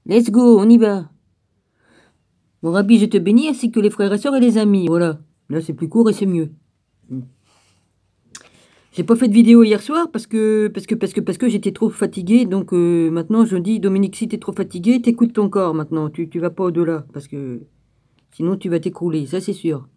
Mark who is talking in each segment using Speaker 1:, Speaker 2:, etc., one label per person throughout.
Speaker 1: Let's go, on y va. Mon Rabbi, je te bénis, ainsi que les frères et sœurs et les amis. Voilà. Là, c'est plus court et c'est mieux. J'ai pas fait de vidéo hier soir parce que j'étais trop fatigué. Donc maintenant, je dis, Dominique, si t'es trop fatigué, t'écoutes ton corps maintenant. Tu vas pas au-delà parce que sinon, tu vas t'écrouler. Ça, c'est sûr.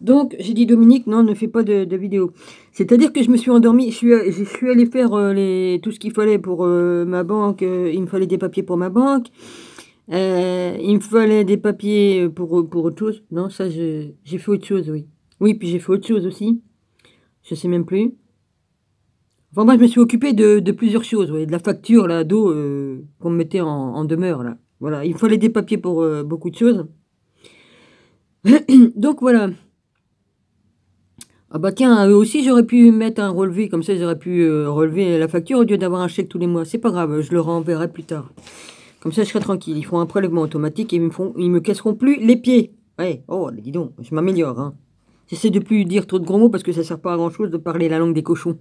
Speaker 1: Donc, j'ai dit, Dominique, non, ne fais pas de vidéo. C'est-à-dire que je me suis endormi, je suis allé faire tout ce qu'il fallait pour ma banque. Il me fallait des papiers pour ma banque. Il me fallait des papiers pour autre chose. Non, ça, j'ai fait autre chose, oui. Oui, puis j'ai fait autre chose aussi. Je sais même plus. Enfin, moi, je me suis occupé de plusieurs choses, oui. De la facture, là, d'eau qu'on me mettait en demeure, là. Voilà, il me fallait des papiers pour beaucoup de choses. Donc, voilà. Ah bah tiens, eux aussi j'aurais pu mettre un relevé, comme ça j'aurais pu relever la facture au lieu d'avoir un chèque tous les mois. C'est pas grave, je le renverrai plus tard. Comme ça je serai tranquille. Ils font un prélèvement automatique et ils me casseront plus les pieds. Ouais, oh dis donc, je m'améliore. Hein. J'essaie de plus dire trop de gros mots parce que ça sert pas à grand chose de parler la langue des cochons.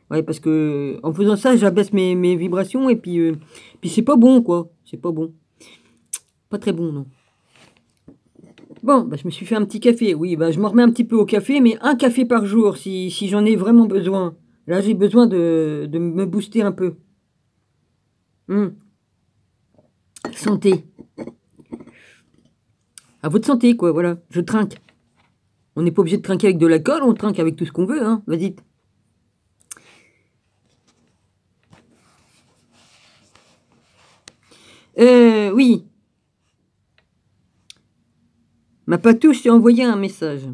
Speaker 1: Ouais, parce que en faisant ça, j'abaisse mes vibrations et puis c'est pas bon quoi. C'est pas bon. Pas très bon non. Bon, bah, je me suis fait un petit café. Oui, bah, je m'en remets un petit peu au café, mais un café par jour si j'en ai vraiment besoin. Là, j'ai besoin de me booster un peu. Santé. À votre santé, quoi, voilà. Je trinque. On n'est pas obligé de trinquer avec de l'alcool, on trinque avec tout ce qu'on veut, hein. Vas-y. Oui. Ma patouche s'est envoyé un message.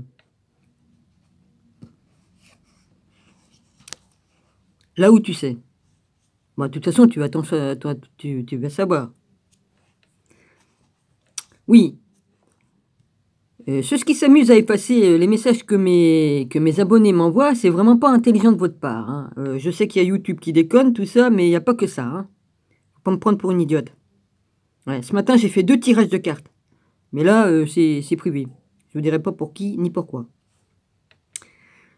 Speaker 1: Là où tu sais. Bon, de toute façon, tu vas tu vas savoir. Oui. Ceux qui s'amusent à effacer les messages que mes abonnés m'envoient, c'est vraiment pas intelligent de votre part. Hein. Je sais qu'il y a YouTube qui déconne, tout ça, mais il n'y a pas que ça. Hein. Faut pas me prendre pour une idiote. Ouais, ce matin, j'ai fait 2 tirages de cartes. Mais là, c'est privé. Je vous dirai pas pour qui ni pourquoi.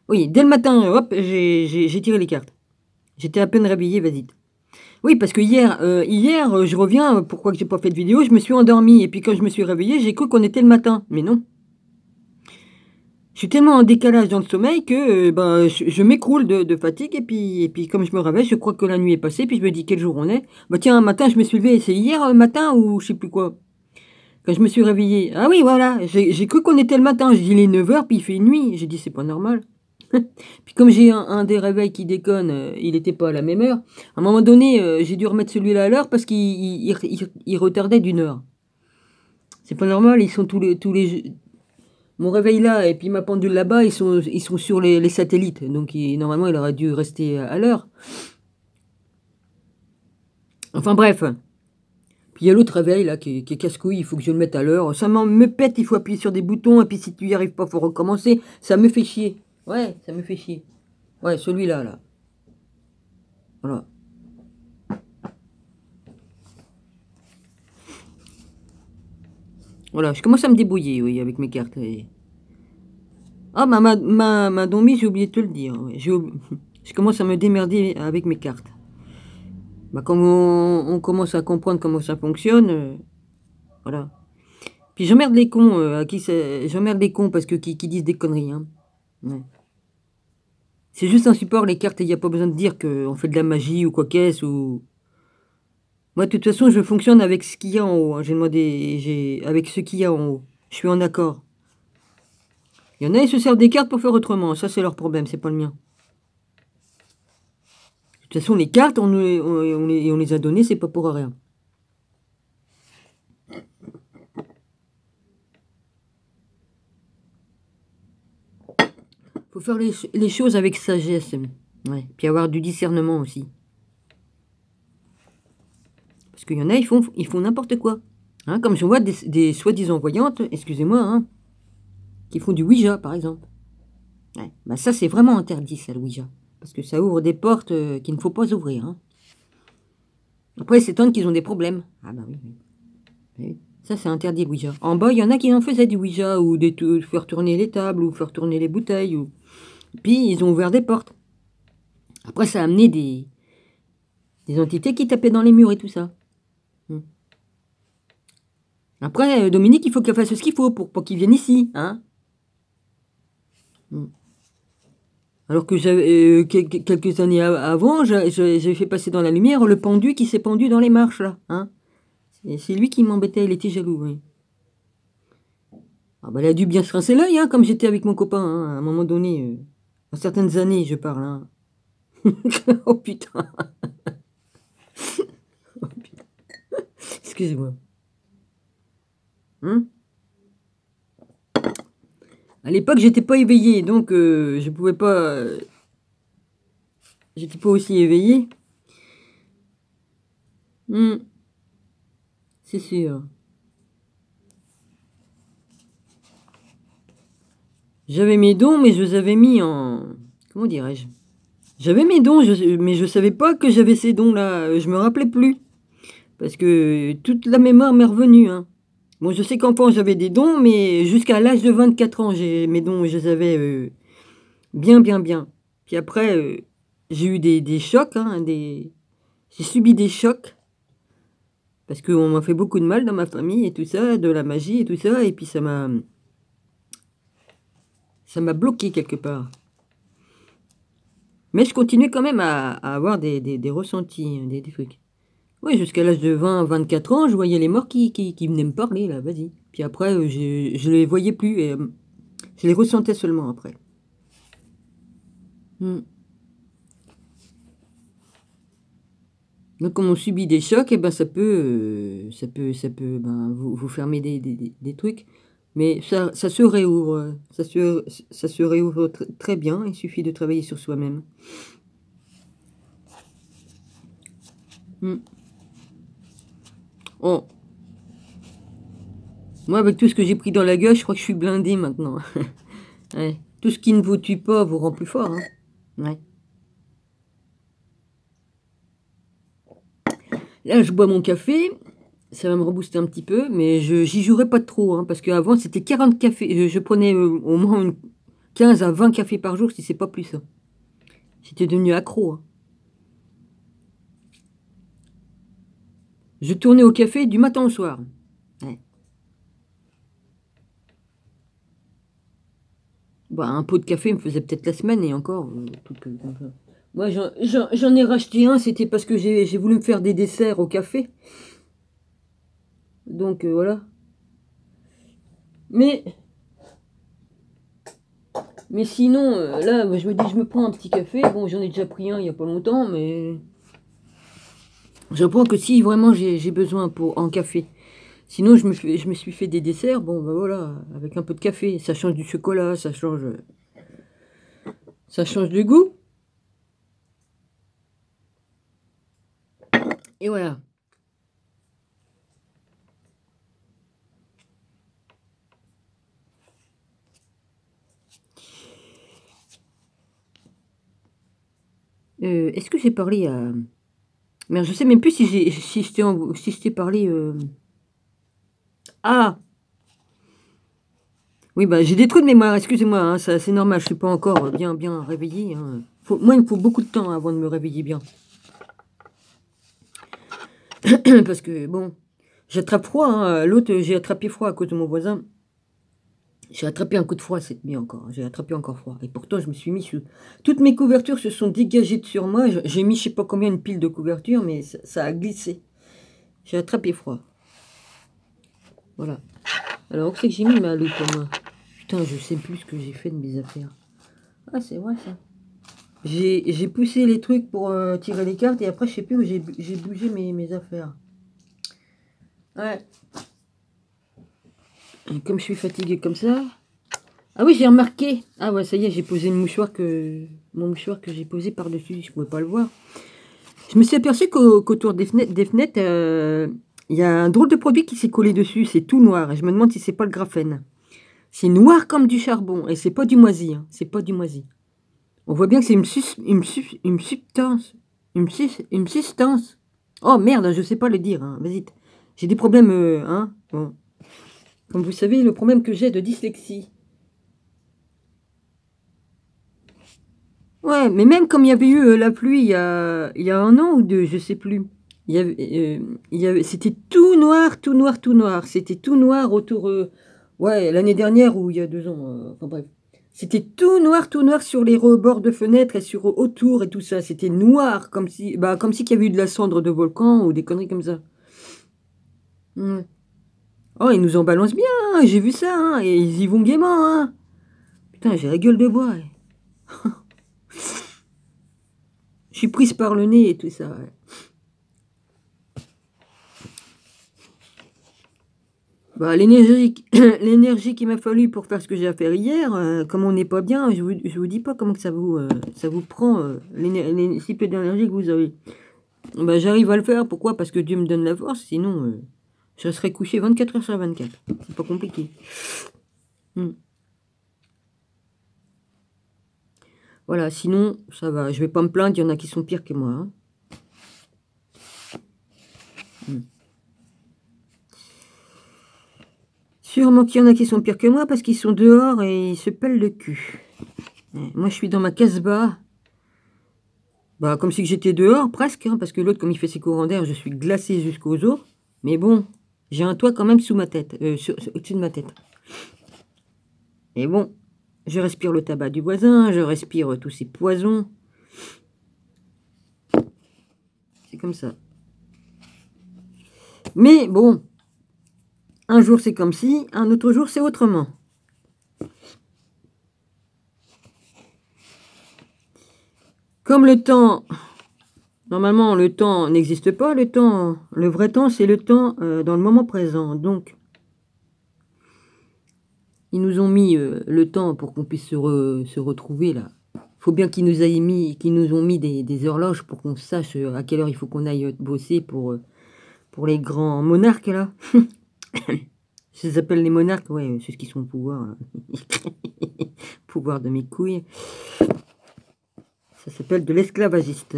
Speaker 1: Oui, dès le matin, hop, j'ai tiré les cartes. J'étais à peine réveillé, vas-y. Oui, parce que hier, je reviens, pourquoi que j'ai pas fait de vidéo, je me suis endormi. Et puis quand je me suis réveillé, j'ai cru qu'on était le matin. Mais non. Je suis tellement en décalage dans le sommeil que bah, je m'écroule de fatigue. Et puis comme je me réveille, je crois que la nuit est passée. Puis je me dis quel jour on est. Bah tiens, un matin, je me suis levé. C'est hier matin ou je sais plus quoi. Quand je me suis réveillé. Ah oui, voilà. J'ai cru qu'on était le matin. J'ai dit il est 9 h, puis il fait nuit. J'ai dit c'est pas normal. Puis comme j'ai un des réveils qui déconne, il n'était pas à la même heure. À un moment donné, j'ai dû remettre celui-là à l'heure parce qu'il retardait d'une heure. C'est pas normal. Ils sont tous les mon réveil là et puis ma pendule là-bas, ils sont sur les satellites. Donc normalement, il aurait dû rester à l'heure. Enfin bref. Puis il y a l'autre réveil là qui est casse-couille, il faut que je le mette à l'heure. Ça me pète, il faut appuyer sur des boutons. Et puis si tu y arrives pas, faut recommencer. Ça me fait chier. Ouais, ça me fait chier. Ouais, celui-là là. Voilà. Voilà, je commence à me débrouiller, oui, avec mes cartes. Ah, ma Domi, j'ai oublié de te le dire. Ouais. Je commence à me démerder avec mes cartes. Bah, comme on commence à comprendre comment ça fonctionne, voilà. Puis j'emmerde les cons, j'emmerde les cons parce que qui disent des conneries. Hein. Ouais. C'est juste un support, les cartes, il n'y a pas besoin de dire qu'on fait de la magie ou quoi qu'est-ce. Ou... Moi, de toute façon, je fonctionne avec ce qu'il y a en haut. Hein. Avec ce qu'il y a en haut. Je suis en accord. Il y en a, ils se servent des cartes pour faire autrement. Ça, c'est leur problème, c'est pas le mien. De toute façon, les cartes, on les a données, c'est pas pour rien. Faut faire les choses avec sagesse. Ouais. Puis avoir du discernement aussi. Parce qu'il y en a, ils font n'importe quoi. Hein, comme je vois des soi-disant voyantes, excusez-moi, hein, qui font du Ouija, par exemple. Ouais. Bah ça, c'est vraiment interdit, ça, le Ouija. Parce que ça ouvre des portes qu'il ne faut pas ouvrir. Hein. Après, c'est s'étonne qu'ils ont des problèmes. Ah bah oui. Oui. Ça, c'est interdit, le Ouija. En bas, il y en a qui en faisaient du Ouija, ou faire tourner les tables, ou faire tourner les bouteilles. Puis, ils ont ouvert des portes. Après, ça a amené des entités qui tapaient dans les murs et tout ça. Après, Dominique, il faut qu'elle fasse ce qu'il faut pour pas qu'il vienne ici, hein. Alors que j'avais quelques années avant, j'avais fait passer dans la lumière le pendu qui s'est pendu dans les marches, là, hein. C'est lui qui m'embêtait, il était jaloux, oui. Ah bah, il a dû bien se rincer l'œil, hein, comme j'étais avec mon copain, hein, à un moment donné. Dans certaines années, je parle, hein. Oh putain. Oh, putain. Excusez-moi. À l'époque, j'étais pas éveillé, donc je pouvais pas... j'étais pas aussi éveillé. C'est sûr. J'avais mes dons, mais je les avais mis en... Comment dirais-je? J'avais mes dons, mais je savais pas que j'avais ces dons-là. Je me rappelais plus. Parce que toute la mémoire m'est revenue, hein. Bon, je sais qu'enfant, j'avais des dons, mais jusqu'à l'âge de 24 ans, mes dons, je les avais bien. Puis après, j'ai eu des chocs, hein, j'ai subi des chocs. Parce qu'on m'a fait beaucoup de mal dans ma famille et tout ça, de la magie et tout ça, et puis ça m'a bloqué quelque part. Mais je continuais quand même à avoir des ressentis, des trucs. Oui, jusqu'à l'âge de 20-24 ans, je voyais les morts qui venaient me parler, là, vas-y. Puis après, je les voyais plus, et je les ressentais seulement après. Donc, comme on subit des chocs, et ben ça peut ben, vous fermer des trucs. Mais ça se réouvre. Ça se réouvre très bien. Il suffit de travailler sur soi-même. Oh. Moi, avec tout ce que j'ai pris dans la gueule, je crois que je suis blindé maintenant. Ouais. Tout ce qui ne vous tue pas vous rend plus fort. Hein. Ouais. Là, je bois mon café. Ça va me rebooster un petit peu, mais j'y jouerai pas trop, hein, parce qu'avant, c'était 40 cafés. Je prenais au moins 15 à 20 cafés par jour, si c'est pas plus. Hein. J'étais devenu accro. Hein. Je tournais au café du matin au soir. Ouais. Bah, un pot de café me faisait peut-être la semaine, et encore, moi, j'en ai racheté un, c'était parce que j'ai voulu me faire des desserts au café. Donc, voilà. Mais sinon, là, je me dis, je me prends un petit café. Bon, j'en ai déjà pris un il n'y a pas longtemps, mais... Je prends que si vraiment j'ai besoin en café. Sinon, je me suis fait des desserts. Bon, ben voilà, avec un peu de café. Ça change du chocolat, ça change de goût. Et voilà. Est-ce que j'ai parlé à... Mais je sais même plus si je t'ai parlé... Ah! Oui, bah j'ai des trous de mémoire, excusez-moi, hein, c'est normal, je suis pas encore bien réveillée. Hein. Moi, il me faut beaucoup de temps avant de me réveiller bien. Parce que, bon, j'attrape froid, hein. L'autre, j'ai attrapé froid à cause de mon voisin. J'ai attrapé un coup de froid cette nuit encore. J'ai attrapé encore froid. Et pourtant, je me suis mis sous... Toutes mes couvertures se sont dégagées de sur moi. J'ai mis, je sais pas combien, une pile de couvertures, mais ça a glissé. J'ai attrapé froid. Voilà. Alors, où c'est que j'ai mis ma loupe, moi? Putain, je sais plus ce que j'ai fait de mes affaires. Ah, c'est vrai, ça. J'ai poussé les trucs pour tirer les cartes, et après, je sais plus où j'ai bougé mes affaires. Ouais. Et comme je suis fatiguée comme ça... Ah oui, j'ai remarqué. Ah ouais, ça y est, j'ai posé mon mouchoir que j'ai posé par-dessus. Je pouvais pas le voir. Je me suis aperçu qu'autour des fenêtres, il y a un drôle de produit qui s'est collé dessus. C'est tout noir. Et je me demande si c'est pas le graphène. C'est noir comme du charbon. Et c'est pas du moisi. Hein. C'est pas du moisi. On voit bien que c'est une substance. Une substance. Oh merde, je sais pas le dire. Hein. Vas-y. J'ai des problèmes. Hein. Bon. Comme vous savez, le problème que j'ai de dyslexie. Ouais, mais même comme il y avait eu la pluie il y a un an ou deux, je sais plus. C'était tout noir, tout noir, tout noir. C'était tout noir autour. Ouais, l'année dernière ou il y a 2 ans. Enfin bref. C'était tout noir sur les rebords de fenêtres et sur autour et tout ça. C'était noir, comme si qu'il y avait eu de la cendre de volcan ou des conneries comme ça. Ouais. Oh, ils nous en balancent bien, hein, j'ai vu ça, hein, et ils y vont gaiement, hein. Putain, j'ai la gueule de bois. Ouais. Je suis prise par le nez et tout ça. Ouais. Bah, l'énergie qu'il m'a fallu pour faire ce que j'ai à faire hier, comme on n'est pas bien, je vous dis pas comment que ça vous prend, si peu d'énergie que vous avez. Bah, j'arrive à le faire, pourquoi? Parce que Dieu me donne la force, sinon je serais couché 24 heures sur 24. C'est pas compliqué. Voilà, sinon, ça va. Je vais pas me plaindre, il y en a qui sont pires que moi. Hein. Sûrement qu'il y en a qui sont pires que moi parce qu'ils sont dehors et ils se pèlent le cul. Moi, je suis dans ma casbah. Bah, comme si j'étais dehors, presque, hein, parce que l'autre, comme il fait ses courants d'air, je suis glacé jusqu'aux os. Mais bon, j'ai un toit quand même sous ma tête, au-dessus de ma tête. Et bon, je respire le tabac du voisin, je respire tous ces poisons. C'est comme ça. Mais bon, un jour c'est comme si, un autre jour c'est autrement. Comme le temps, normalement le temps n'existe pas, le vrai temps c'est le temps dans le moment présent. Donc, ils nous ont mis le temps pour qu'on puisse se retrouver là. Faut bien qu'ils nous ont mis des horloges pour qu'on sache à quelle heure il faut qu'on aille bosser pour les grands monarques là. Je les appelle les monarques, ouais, c'est ce qui sont au pouvoir. Pouvoir de mes couilles. Ça s'appelle de l'esclavagiste.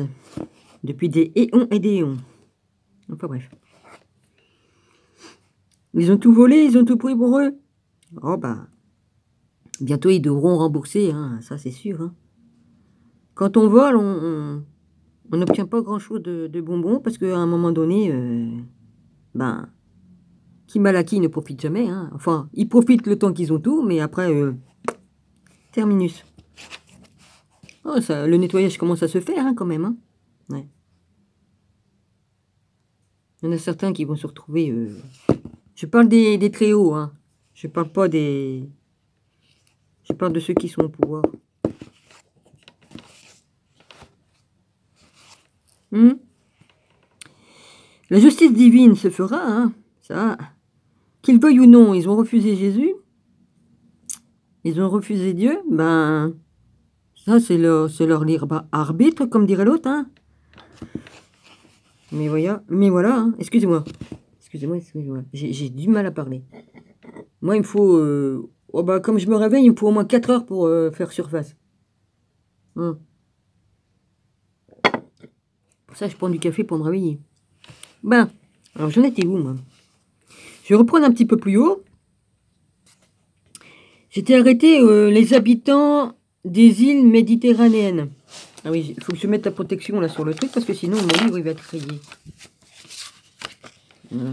Speaker 1: Depuis des éons et des éons. Enfin bref. Ils ont tout volé, ils ont tout pris pour eux. Oh bah. Bientôt ils devront rembourser, hein, ça c'est sûr. Hein. Quand on vole, on n'obtient pas grand chose de bonbons parce qu'à un moment donné, ben, qui mal acquis ne profite jamais. Hein. Enfin, ils profitent le temps qu'ils ont tout, mais après, terminus. Oh, ça, le nettoyage commence à se faire hein, quand même. Hein. Ouais. Il y en a certains qui vont se retrouver... Je parle des très hauts. Hein. Je parle pas des... Je parle de ceux qui sont au pouvoir. La justice divine se fera, hein, ça. Qu'ils veuillent ou non, ils ont refusé Jésus. Ils ont refusé Dieu. Ben, ça, c'est leur libre arbitre, comme dirait l'autre. Hein. Mais voilà, hein. Excusez-moi. Excusez-moi. J'ai du mal à parler. Moi, il me faut... oh, bah, comme je me réveille, il me faut au moins 4 heures pour faire surface. Pour ça, je prends du café pour me réveiller. Ben, alors j'en étais où, moi? Je vais reprendre un petit peu plus haut. J'étais arrêté les habitants des îles méditerranéennes. Ah oui, il faut que je mette la protection là sur le truc parce que sinon mon livre il va être rayé. Voilà.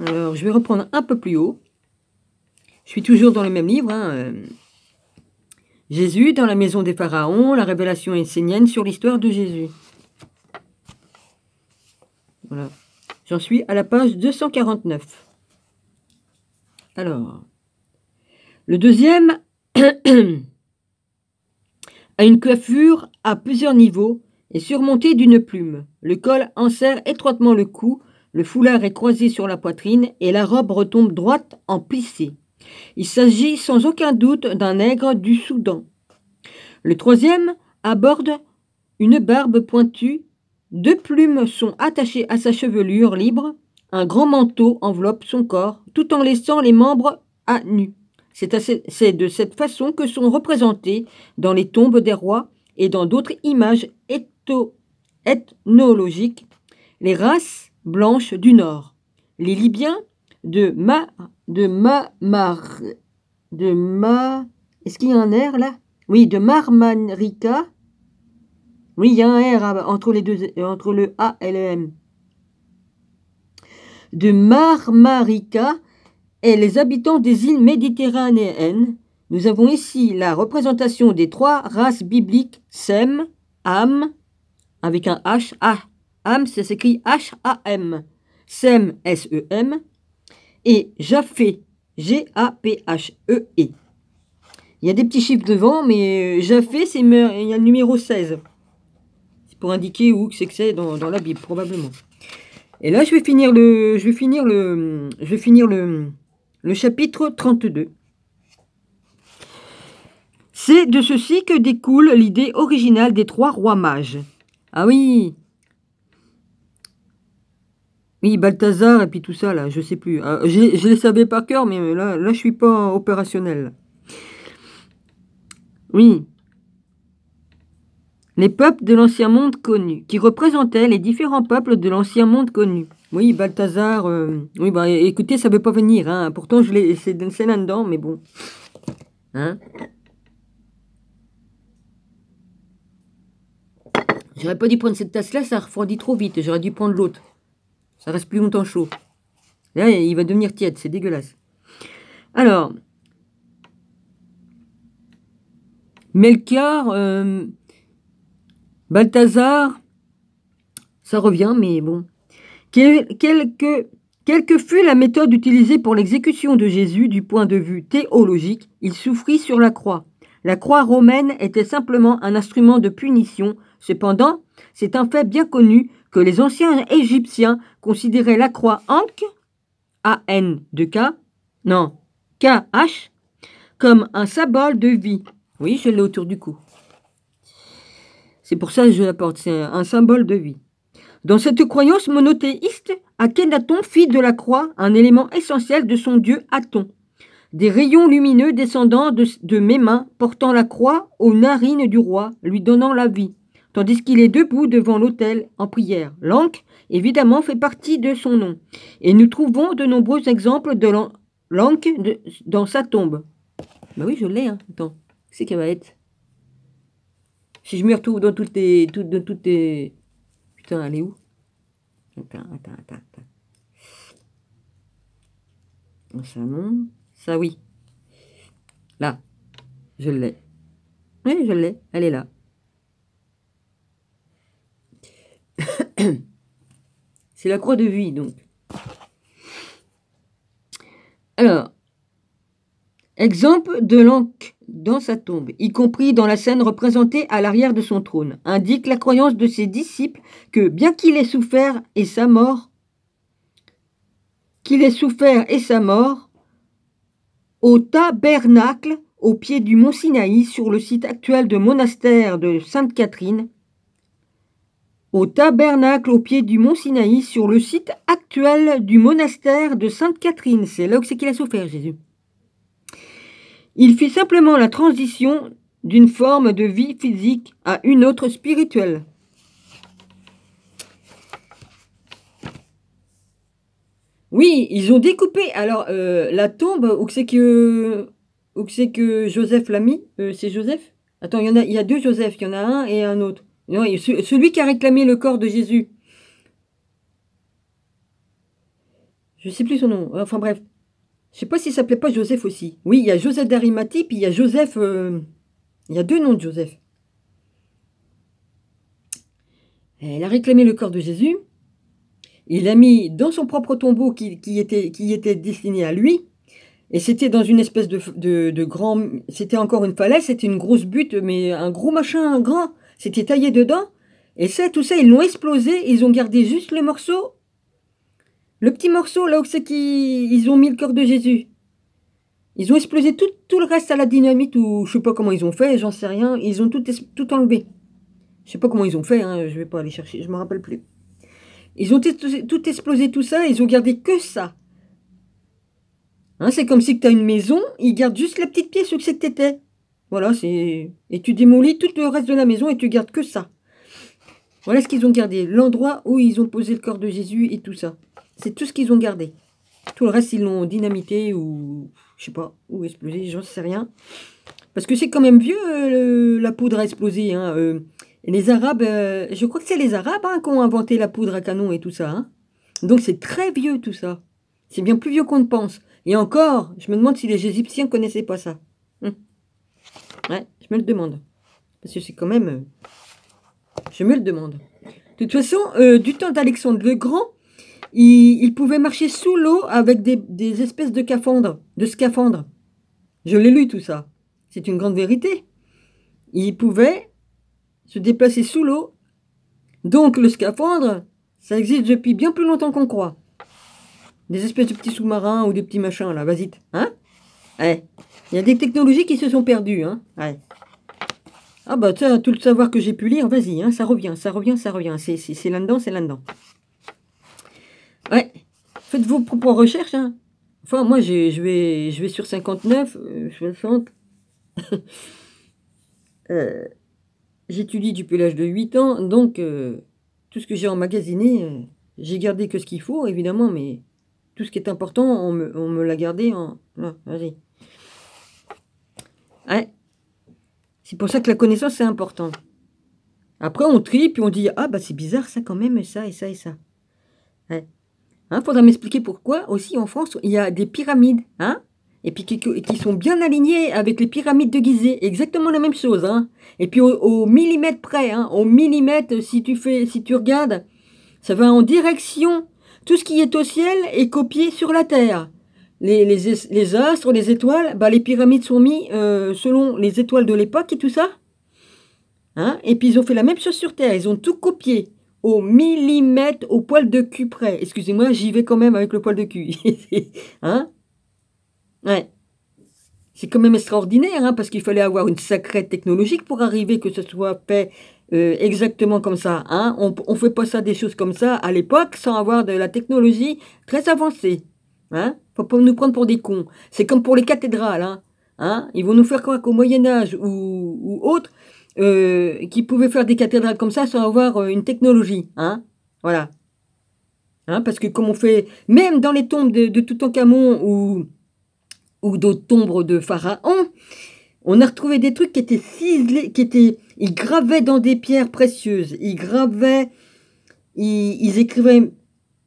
Speaker 1: Alors, je vais reprendre un peu plus haut. Je suis toujours dans le même livre. Hein, Jésus dans la maison des pharaons, la révélation essénienne sur l'histoire de Jésus. Voilà. J'en suis à la page 249. Alors, le deuxième a une coiffure à plusieurs niveaux et surmontée d'une plume. Le col enserre étroitement le cou, le foulard est croisé sur la poitrine et la robe retombe droite en plissé. Il s'agit sans aucun doute d'un nègre du Soudan. Le troisième aborde une barbe pointue, 2 plumes sont attachées à sa chevelure libre, un grand manteau enveloppe son corps, tout en laissant les membres à nu. C'est de cette façon que sont représentées dans les tombes des rois et dans d'autres images ethnologiques les races blanches du Nord. Les Libyens de Est-ce qu'il y a un R là? Oui, de Marmarica. Oui, il y a un R entre les deux, entre le A et le M. De Marmarica et les habitants des îles méditerranéennes. Nous avons ici la représentation des trois races bibliques Sem, Ham, avec un H, Ham, ça s'écrit H-A-M, Sem, S-E-M, et Japhé, G-A-P-H-E-E. Il y a des petits chiffres devant, mais Japhé, il y a le numéro 16. C'est pour indiquer où c'est que c'est dans la Bible, probablement. Et là, je vais finir le chapitre 32. C'est de ceci que découle l'idée originale des trois rois mages. Ah oui. Oui, Balthazar et puis tout ça, là, je sais plus. Je les savais par cœur, mais là, je suis pas opérationnel. Oui. Les peuples de l'ancien monde connu, qui représentaient les différents peuples de l'ancien monde connu. Oui, Balthazar, oui, bah écoutez, ça veut pas venir, hein. Pourtant, c'est là-dedans, mais bon. Hein? J'aurais pas dû prendre cette tasse-là, ça refroidit trop vite. J'aurais dû prendre l'autre. Ça reste plus longtemps chaud. Là, il va devenir tiède, c'est dégueulasse. Alors, Melchior, Balthazar, ça revient, mais bon. Quelle que fût la méthode utilisée pour l'exécution de Jésus du point de vue théologique, il souffrit sur la croix. La croix romaine était simplement un instrument de punition. Cependant, c'est un fait bien connu que les anciens Égyptiens considéraient la croix Ankh, A-N de K, non, K-H, comme un symbole de vie. Oui, je l'ai autour du cou. C'est pour ça que je l'apporte, c'est un symbole de vie. Dans cette croyance monothéiste, Akhenaton fit de la croix un élément essentiel de son dieu Aton. Des rayons lumineux descendant de mes mains, portant la croix aux narines du roi, lui donnant la vie, tandis qu'il est debout devant l'autel en prière. L'Ankh, évidemment, fait partie de son nom. Et nous trouvons de nombreux exemples de l'Ankh dans sa tombe. Ben oui, je l'ai, hein. Attends, c'est qu'elle va être. Si je me retrouve dans toutes tes... Putain, elle est où? Attends. Ça non. Ça oui. Là. Je l'ai. Oui, je l'ai. Elle est là. C'est la croix de vie, donc. Alors. Exemple de l'Ankh dans sa tombe, y compris dans la scène représentée à l'arrière de son trône, indique la croyance de ses disciples que, bien qu'il ait souffert et sa mort, au tabernacle, au pied du mont Sinaï, sur le site actuel de monastère de Sainte-Catherine, au tabernacle au pied du mont Sinaï, sur le site actuel du monastère de Sainte-Catherine. C'est là où c'est qu'il a souffert, Jésus. Il fit simplement la transition d'une forme de vie physique à une autre spirituelle. Oui, ils ont découpé. Alors, la tombe, où c'est que Joseph l'a mis? C'est Joseph? Attends, il y a deux Joseph, il y en a un et un autre. Non, celui qui a réclamé le corps de Jésus. Je sais plus son nom. Enfin bref. Je sais pas s'il s'appelait pas Joseph aussi. Oui, il y a Joseph d'Arimathie, puis il y a Joseph... il y a deux noms de Joseph. Elle a réclamé le corps de Jésus. Il l'a mis dans son propre tombeau qui était destiné à lui. Et c'était dans une espèce de grand... C'était encore une falaise, c'était une grosse butte, mais un gros machin grand. C'était taillé dedans. Et tout ça, ils l'ont explosé. Ils ont gardé juste le morceau. Le petit morceau, là où c'est qu'ils ont mis le corps de Jésus. Ils ont explosé tout le reste à la dynamite, ou je sais pas comment ils ont fait, j'en sais rien. Ils ont tout enlevé. Je sais pas comment ils ont fait, hein, je vais pas aller chercher, je me rappelle plus. Ils ont tout explosé, tout ça, ils ont gardé que ça. Hein, c'est comme si tu as une maison, ils gardent juste la petite pièce où c'est que t'étais. Voilà, et tu démolis tout le reste de la maison et tu gardes que ça. Voilà ce qu'ils ont gardé, l'endroit où ils ont posé le corps de Jésus et tout ça. C'est tout ce qu'ils ont gardé. Tout le reste, ils l'ont dynamité ou... Je sais pas où exploser, j'en sais rien. Parce que c'est quand même vieux, la poudre à exploser. Hein, et les Arabes, je crois que c'est les Arabes qui ont inventé la poudre à canon et tout ça. Hein. Donc c'est très vieux tout ça. C'est bien plus vieux qu'on ne pense. Et encore, je me demande si les Égyptiens connaissaient pas ça. Ouais, je me le demande. Parce que c'est quand même... je me le demande. De toute façon, du temps d'Alexandre le Grand, il pouvait marcher sous l'eau avec des espèces de scaphandres. Je l'ai lu tout ça. C'est une grande vérité. Il pouvait se déplacer sous l'eau. Donc le scaphandre, ça existe depuis bien plus longtemps qu'on croit. Des espèces de petits sous-marins ou des petits machins là, vas-y. Hein? Ouais. Il y a des technologies qui se sont perdues. Hein? Ouais. Ah bah tiens, tout le savoir que j'ai pu lire, vas-y, hein, ça revient. C'est là-dedans, c'est là-dedans. Ouais. Faites vos propres recherches. Hein. Enfin, moi, je vais sur 59, 60. J'étudie depuis l'âge de 8 ans, donc tout ce que j'ai emmagasiné, j'ai gardé que ce qu'il faut, évidemment, mais tout ce qui est important, on me l'a gardé en... Là, vas-y. Ouais. C'est pour ça que la connaissance, c'est important. Après, on trie, puis on dit, ah, bah c'est bizarre, ça quand même, ça et ça et ça. Ouais. Hein, faudra m'expliquer pourquoi, aussi, en France, il y a des pyramides, hein, et puis qui sont bien alignées avec les pyramides de Gizeh. Exactement la même chose, hein. Et puis au millimètre près, hein, au millimètre, si tu regardes, ça va en direction. Tout ce qui est au ciel est copié sur la terre. Les astres, les étoiles, bah, les pyramides sont mis selon les étoiles de l'époque et tout ça. Hein, et puis ils ont fait la même chose sur terre, ils ont tout copié. Au millimètre, au poil de cul près. Excusez-moi, j'y vais quand même avec le poil de cul. Hein? Ouais. C'est quand même extraordinaire, hein, parce qu'il fallait avoir une sacrée technologique pour arriver que ce soit fait exactement comme ça. Hein. On ne fait pas ça des choses comme ça à l'époque sans avoir de la technologie très avancée. Hein. Faut pas nous prendre pour des cons. C'est comme pour les cathédrales. Hein. Hein. Ils vont nous faire croire qu'au Moyen-Âge ou autre, qui pouvaient faire des cathédrales comme ça sans avoir une technologie. Hein. Voilà. Hein, parce que comme on fait, même dans les tombes de Toutankhamon ou d'autres tombes de pharaons, on a retrouvé des trucs qui étaient ciselés, ils gravaient dans des pierres précieuses, ils écrivaient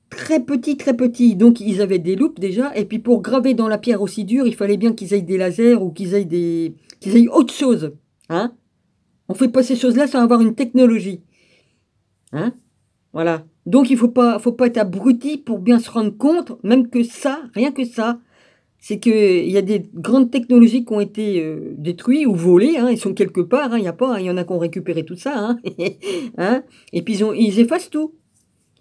Speaker 1: très petit, donc ils avaient des loupes déjà, et puis pour graver dans la pierre aussi dure, il fallait bien qu'ils aient des lasers ou qu'ils aient autre chose. Hein. On fait pas ces choses-là sans avoir une technologie. Hein. Voilà. Donc il faut pas être abruti pour bien se rendre compte, même que ça, rien que ça, c'est qu'il y a des grandes technologies qui ont été détruites ou volées, hein, ils sont quelque part, hein, il y en a qui ont récupéré tout ça, hein, hein, et puis ils effacent tout,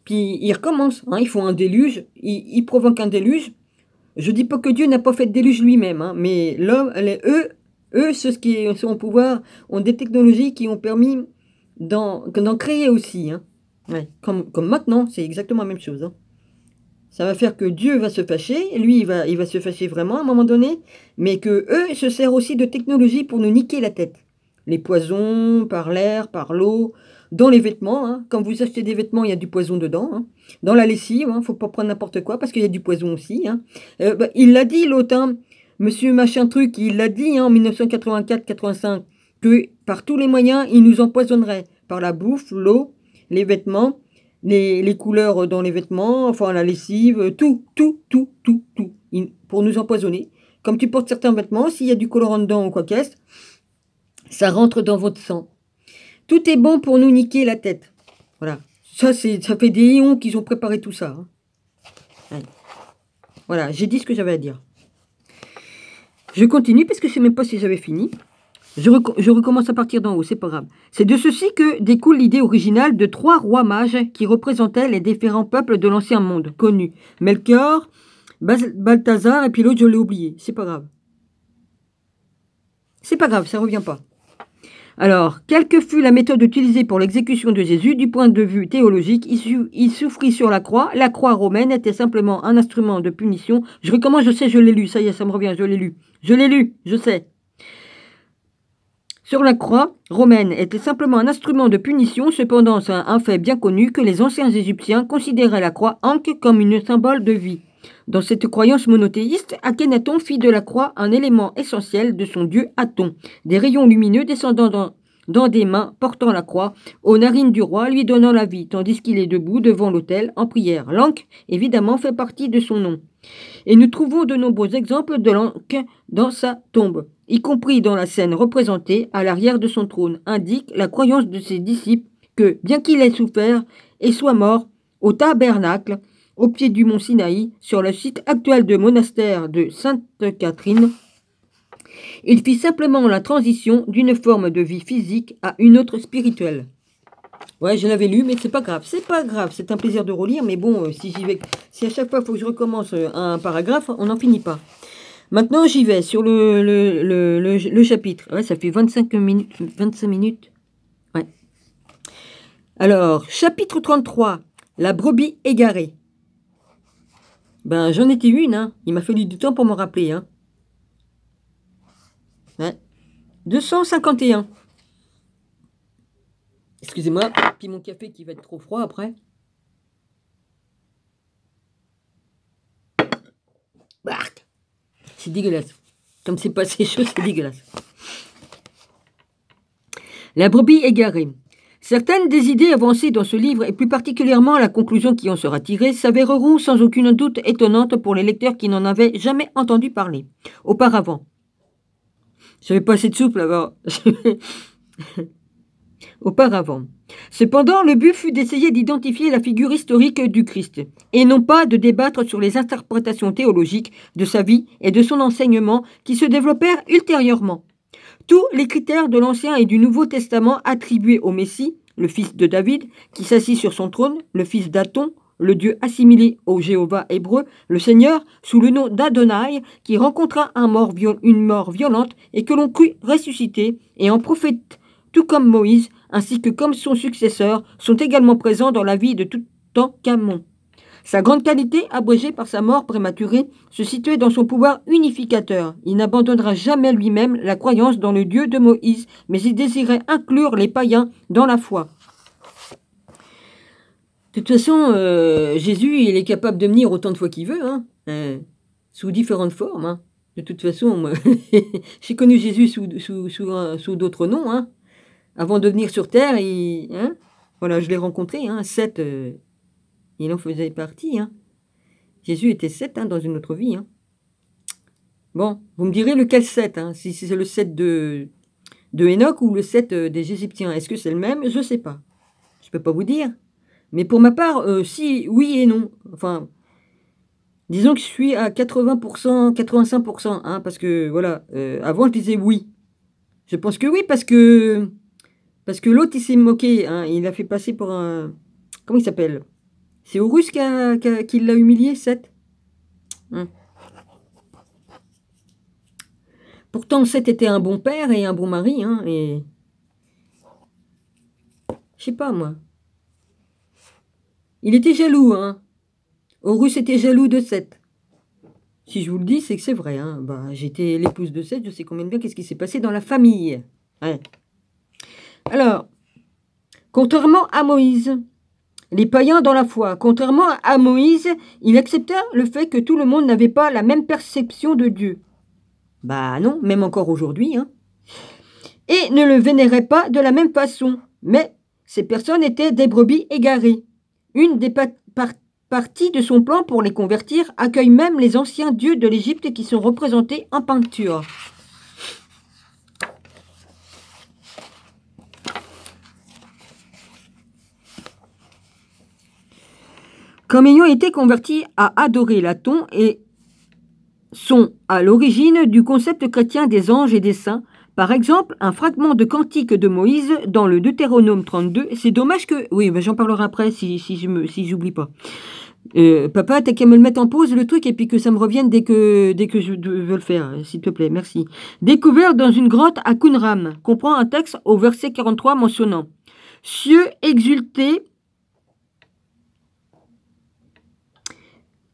Speaker 1: puis ils recommencent, hein, ils font un déluge, ils provoquent un déluge. Je dis pas que Dieu n'a pas fait de déluge lui-même, hein, mais l'homme, ceux qui sont au pouvoir, ont des technologies qui ont permis d'en créer aussi, hein. Ouais, comme maintenant, c'est exactement la même chose, hein. Ça va faire que Dieu va se fâcher, lui il va se fâcher vraiment à un moment donné, mais que eux se servent aussi de technologie pour nous niquer la tête. Les poisons, par l'air, par l'eau, dans les vêtements, hein. Quand vous achetez des vêtements, il y a du poison dedans, hein. Dans la lessive, hein, faut pas prendre n'importe quoi parce qu'il y a du poison aussi, hein. Il l'a dit l'autre, hein, monsieur machin truc, il l'a dit, hein, en 1984-85, que par tous les moyens, il nous empoisonnerait, par la bouffe, l'eau, les vêtements, les couleurs dans les vêtements, enfin la lessive, tout, pour nous empoisonner. Comme tu portes certains vêtements, s'il y a du colorant dedans ou quoi qu'est-ce, ça rentre dans votre sang. Tout est bon pour nous niquer la tête. Voilà. Ça fait des éons qu'ils ont préparé tout ça. Hein. Ouais. Voilà, j'ai dit ce que j'avais à dire. Je continue parce que je ne sais même pas si j'avais fini. Je recommence à partir d'en haut, c'est pas grave. C'est de ceci que découle l'idée originale de 3 rois mages qui représentaient les différents peuples de l'ancien monde, connus. Melchior, Balthazar, et puis l'autre, je l'ai oublié. C'est pas grave. C'est pas grave, ça revient pas. Alors, quelle que fût la méthode utilisée pour l'exécution de Jésus, du point de vue théologique, il souffrit sur la croix. La croix romaine était simplement un instrument de punition. Je recommence, je sais, je l'ai lu, ça y est, ça me revient, je l'ai lu. Je l'ai lu, je sais. Sur la croix romaine était simplement un instrument de punition, cependant c'est un fait bien connu que les anciens Égyptiens considéraient la croix ankh comme une symbole de vie. Dans cette croyance monothéiste, Akhenaton fit de la croix un élément essentiel de son dieu Aton. Des rayons lumineux descendant dans des mains portant la croix, aux narines du roi lui donnant la vie, tandis qu'il est debout devant l'autel en prière. L'Ankh, évidemment, fait partie de son nom. Et nous trouvons de nombreux exemples de l'Ankh dans sa tombe, y compris dans la scène représentée à l'arrière de son trône, indique la croyance de ses disciples que, bien qu'il ait souffert et soit mort au tabernacle, au pied du mont Sinaï, sur le site actuel de monastère de Sainte-Catherine, il fit simplement la transition d'une forme de vie physique à une autre spirituelle. Ouais, je l'avais lu, mais c'est pas grave. C'est pas grave, c'est un plaisir de relire, mais bon, si à chaque fois il faut que je recommence un paragraphe, on n'en finit pas. Maintenant, j'y vais sur le chapitre. Ouais, ça fait 25 minutes. Ouais. Alors, chapitre 33, la brebis égarée. Ben, j'en étais une, hein. Il m'a fallu du temps pour me rappeler, hein. Ouais. 251. Excusez-moi, puis mon café qui va être trop froid après. Bark. C'est dégueulasse. Comme c'est passé chaud, c'est dégueulasse. La brebis égarée. Certaines des idées avancées dans ce livre, et plus particulièrement la conclusion qui en sera tirée, s'avéreront sans aucun doute étonnantes pour les lecteurs qui n'en avaient jamais entendu parler auparavant. J'avais pas assez de souple là-bas. Auparavant. Cependant, le but fut d'essayer d'identifier la figure historique du Christ, et non pas de débattre sur les interprétations théologiques de sa vie et de son enseignement qui se développèrent ultérieurement. Tous les critères de l'Ancien et du Nouveau Testament attribués au Messie, le fils de David, qui s'assit sur son trône, le fils d'Aton, le Dieu assimilé au Jéhovah hébreu, le Seigneur, sous le nom d'Adonai, qui rencontra une mort violente et que l'on crut ressusciter, et en prophète, tout comme Moïse, ainsi que comme son successeur, sont également présents dans la vie de Toutankhamon. Sa grande qualité, abrégée par sa mort prématurée, se situait dans son pouvoir unificateur. Il n'abandonnera jamais lui-même la croyance dans le Dieu de Moïse, mais il désirait inclure les païens dans la foi. De toute façon, Jésus, il est capable de venir autant de fois qu'il veut, hein, sous différentes formes. Hein. De toute façon, moi, j'ai connu Jésus sous d'autres noms. Hein. Avant de venir sur Terre, voilà, je l'ai rencontré, hein, Seth, il en faisait partie. Hein. Jésus était Seth dans une autre vie. Hein. Bon, vous me direz lequel Seth, hein, si c'est le Seth de Enoch ou le Seth des Égyptiens. Est-ce que c'est le même? Je ne sais pas. Je ne peux pas vous dire. Mais pour ma part, si, oui et non. Enfin, disons que je suis à 80%, 85%, hein, parce que, voilà, avant je disais oui. Je pense que oui, parce que l'autre, il s'est moqué, hein, il a fait passer pour un... Comment il s'appelle? C'est Horus qui l'a humilié, Seth. Hein. Pourtant, Seth était un bon père et un bon mari, hein, et... Je sais pas, moi. Il était jaloux, hein. Horus était jaloux de Seth. Si je vous le dis, c'est que c'est vrai, hein. Bah, j'étais l'épouse de Seth, je sais combien de bien qu'est-ce qui s'est passé dans la famille. Ouais. Alors, contrairement à Moïse, les païens dans la foi, contrairement à Moïse, il accepta le fait que tout le monde n'avait pas la même perception de Dieu. Bah non, même encore aujourd'hui. Hein. Et ne le vénérait pas de la même façon. Mais ces personnes étaient des brebis égarées. Une des parties de son plan pour les convertir accueille même les anciens dieux de l'Égypte qui sont représentés en peinture. Comme ayant été convertis à adorer l'Aton et sont à l'origine du concept chrétien des anges et des saints. Par exemple, un fragment de cantique de Moïse dans le Deutéronome 32. C'est dommage que... Oui, ben j'en parlerai après si j'oublie pas. Papa, t'as qu'à me le mettre en pause le truc et puis que ça me revienne dès que je veux le faire, s'il te plaît, merci. Découvert dans une grotte à Qumran, comprend un texte au verset 43 mentionnant « Cieux exultés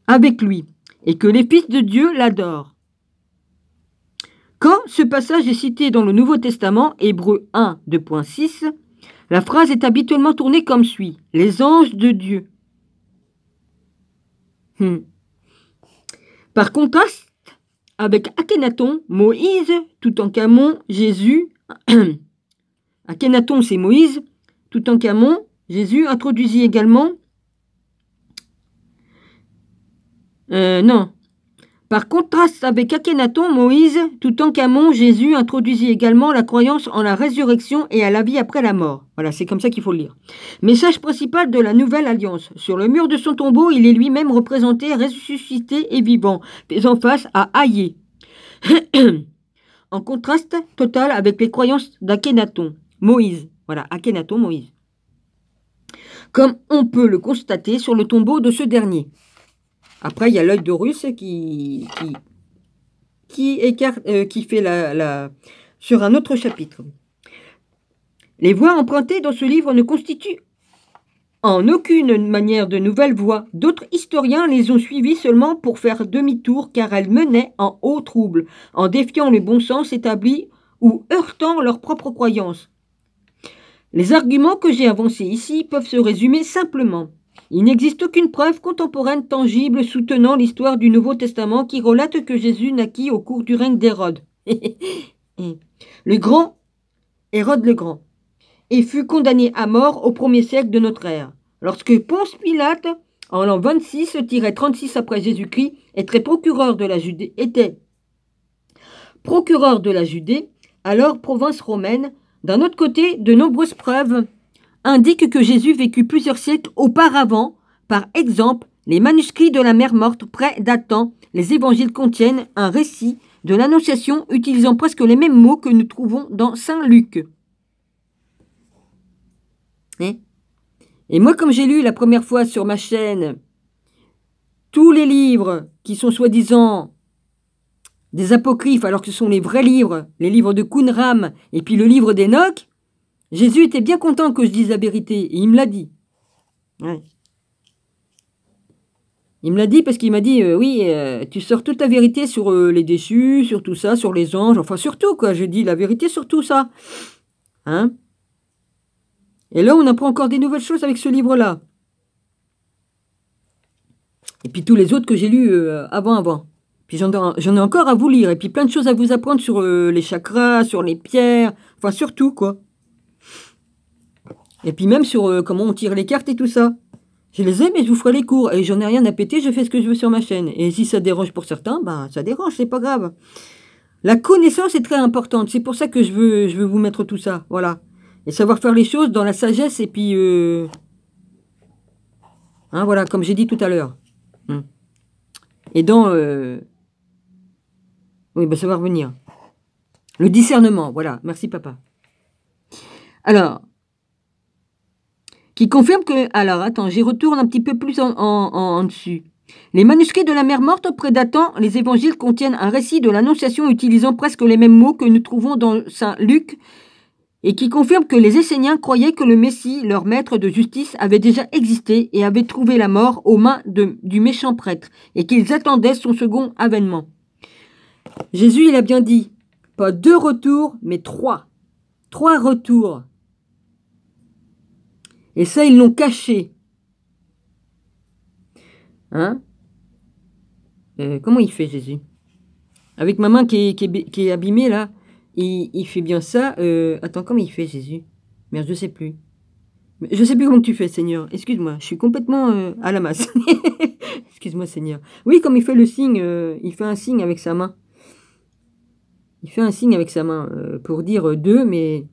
Speaker 1: avec lui, et que les fils de Dieu l'adorent. » Quand ce passage est cité dans le Nouveau Testament, Hébreux 1, 2.6, la phrase est habituellement tournée comme suit. Les anges de Dieu. Par contraste, avec Akhenaton, Moïse, Toutankhamon, Jésus, Akhenaton c'est Moïse, Toutankhamon, Jésus introduisit également... non. Par contraste avec Akhenaton, Moïse, Toutankhamon, Jésus introduisit également la croyance en la résurrection et à la vie après la mort. Voilà, c'est comme ça qu'il faut le lire. Message principal de la Nouvelle Alliance. Sur le mur de son tombeau, il est lui-même représenté, ressuscité et vivant, faisant face à Haïé. En contraste total avec les croyances d'Akhenaton, Moïse. Voilà, Akhenaton, Moïse. Comme on peut le constater sur le tombeau de ce dernier. Après, il y a l'œil d'Horus qui fait sur un autre chapitre. Les voies empruntées dans ce livre ne constituent en aucune manière de nouvelles voies. D'autres historiens les ont suivies seulement pour faire demi-tour, car elles menaient en haut trouble, en défiant le bon sens établi ou heurtant leurs propres croyances. Les arguments que j'ai avancés ici peuvent se résumer simplement. Il n'existe aucune preuve contemporaine tangible soutenant l'histoire du Nouveau Testament qui relate que Jésus naquit au cours du règne d'Hérode. Le grand, Hérode le Grand, et fut condamné à mort au 1er siècle de notre ère. Lorsque Ponce Pilate, en l'an 26-36 après Jésus-Christ, était procureur de la Judée, alors province romaine, d'un autre côté, de nombreuses preuves indique que Jésus vécut plusieurs siècles auparavant. Par exemple, les manuscrits de la mer morte prédatant les évangiles contiennent un récit de l'Annonciation utilisant presque les mêmes mots que nous trouvons dans Saint Luc. Et moi, comme j'ai lu la première fois sur ma chaîne tous les livres qui sont soi-disant des apocryphes, alors que ce sont les vrais livres, les livres de Qumran et puis le livre d'Enoch, Jésus était bien content que je dise la vérité, et il me l'a dit. Ouais. Il me l'a dit parce qu'il m'a dit, oui, tu sors toute la vérité sur les déchus, sur tout ça, sur les anges, enfin surtout, quoi. Je dis la vérité sur tout ça. Hein? Et là, on apprend encore des nouvelles choses avec ce livre-là. Et puis tous les autres que j'ai lus avant. Puis j'en ai encore à vous lire, et puis plein de choses à vous apprendre sur les chakras, sur les pierres, enfin surtout, quoi. Et puis même sur comment on tire les cartes et tout ça. Je les ai, mais je vous ferai les cours. Et j'en ai rien à péter, je fais ce que je veux sur ma chaîne. Et si ça dérange pour certains, ben ça dérange, c'est pas grave. La connaissance est très importante. C'est pour ça que je veux vous mettre tout ça. Voilà. Et savoir faire les choses dans la sagesse et puis... hein, voilà, comme j'ai dit tout à l'heure. Et dans... oui, ben ça va revenir. Le discernement, voilà. Merci, papa. Alors... qui confirme que... Alors, attends, j'y retourne un petit peu plus en dessus. Les manuscrits de la mer morte prédatant les évangiles contiennent un récit de l'Annonciation utilisant presque les mêmes mots que nous trouvons dans Saint Luc et qui confirme que les Esséniens croyaient que le Messie, leur maître de justice, avait déjà existé et avait trouvé la mort aux mains du méchant prêtre et qu'ils attendaient son second avènement. Jésus, il a bien dit, pas 2 retours, mais 3. 3 retours. Et ça, ils l'ont caché. Hein? Comment il fait, Jésus? Avec ma main qui est abîmée, là, il fait bien ça. Attends, comment il fait, Jésus? Merde, je sais plus. Je sais plus comment tu fais, Seigneur. Excuse-moi, je suis complètement à la masse. Excuse-moi, Seigneur. Oui, comme il fait le signe, il fait un signe avec sa main. Il fait un signe avec sa main pour dire 2, mais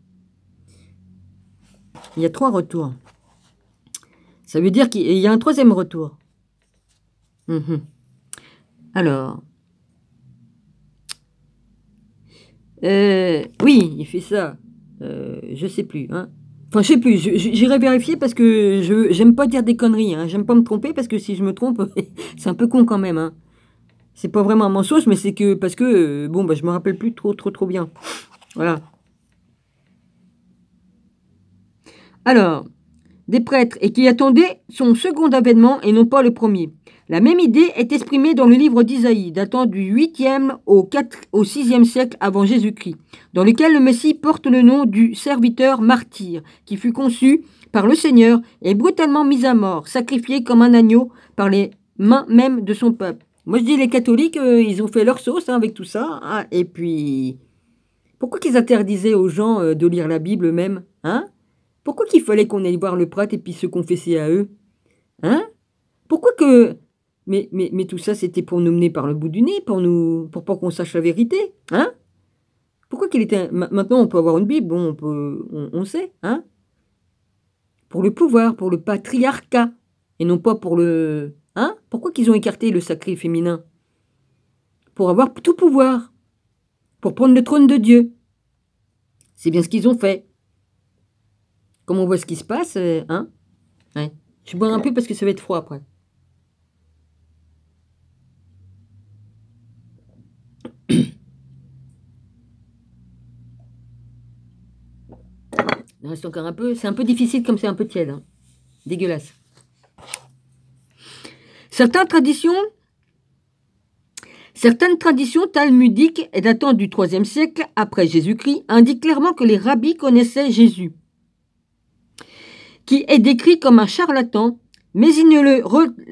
Speaker 1: il y a 3 retours. Ça veut dire qu'il y a un 3e retour. Alors. Oui, il fait ça. Je sais plus. Hein. Enfin, je sais plus. J'irai vérifier parce que j'aime pas dire des conneries. Hein. J'aime pas me tromper parce que si je me trompe, c'est un peu con quand même. Hein. C'est pas vraiment un mensonge, mais c'est que parce que bon, bah, je me rappelle plus trop bien. Voilà. Alors. Des prêtres et qui attendaient son second avènement et non pas le premier. La même idée est exprimée dans le livre d'Isaïe, datant du 8e au 6e siècle avant Jésus-Christ, dans lequel le Messie porte le nom du serviteur martyr, qui fut conçu par le Seigneur et brutalement mis à mort, sacrifié comme un agneau par les mains même de son peuple. Moi, je dis les catholiques, ils ont fait leur sauce hein, avec tout ça. Hein, et puis, pourquoi qu'ils interdisaient aux gens de lire la Bible eux-mêmes hein? Pourquoi qu'il fallait qu'on aille voir le prêtre et puis se confesser à eux hein? Pourquoi que... Mais tout ça, c'était pour nous mener par le bout du nez, pour pas qu'on sache la vérité hein? Pourquoi qu'il était... Maintenant, on peut avoir une Bible, bon, on sait, hein? Pour le pouvoir, pour le patriarcat, et non pas pour le... Hein? Pourquoi qu'ils ont écarté le sacré féminin? Pour avoir tout pouvoir, pour prendre le trône de Dieu. C'est bien ce qu'ils ont fait. Comme on voit ce qui se passe, hein? Ouais. Je bois un peu parce que ça va être froid après. Il reste encore un peu. C'est un peu difficile comme c'est un peu tiède. Hein. Dégueulasse. Certaines traditions talmudiques et datant du IIIe siècle après Jésus-Christ indiquent clairement que les rabbis connaissaient Jésus, qui est décrit comme un charlatan, mais il ne le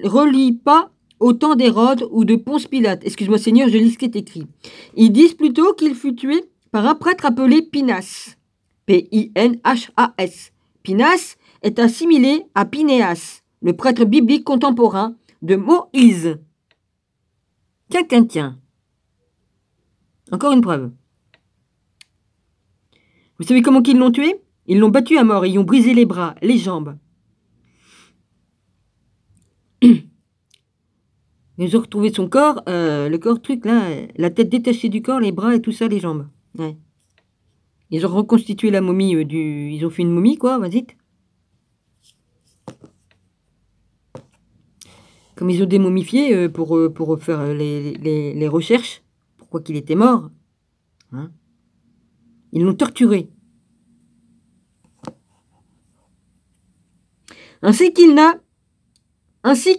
Speaker 1: relie pas au temps d'Hérode ou de Ponce Pilate. Excuse-moi Seigneur, je lis ce qui est écrit. Ils disent plutôt qu'il fut tué par un prêtre appelé Pinas. P-I-N-H-A-S. Pinas est assimilé à Pinéas, le prêtre biblique contemporain de Moïse. Tiens. Encore une preuve. Vous savez comment ils l'ont tué? Ils l'ont battu à mort, ils ont brisé les bras, les jambes. Ils ont retrouvé son corps, le corps truc là, la tête détachée du corps, les bras et tout ça, les jambes. Ouais. Ils ont reconstitué la momie Ils ont fait une momie, quoi, vas-y. Comme ils ont démomifié pour faire les recherches, pourquoi qu'il était mort. Hein, ils l'ont torturé. Ainsi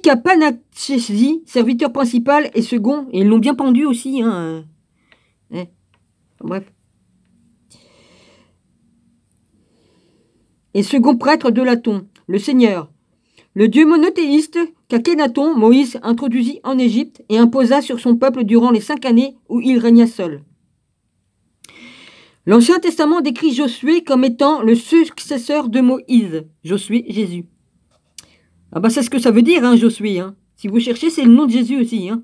Speaker 1: qu'à Panachesi, serviteur principal et second, et ils l'ont bien pendu aussi. Hein, bref. Et second prêtre de Laton, le Seigneur, le dieu monothéiste qu'Akhénaton, Moïse, introduisit en Égypte et imposa sur son peuple durant les 5 années où il régna seul. L'Ancien Testament décrit Josué comme étant le successeur de Moïse. Josué, Jésus. Ah bah c'est ce que ça veut dire, hein, Josué. Hein. Si vous cherchez, c'est le nom de Jésus aussi. Hein.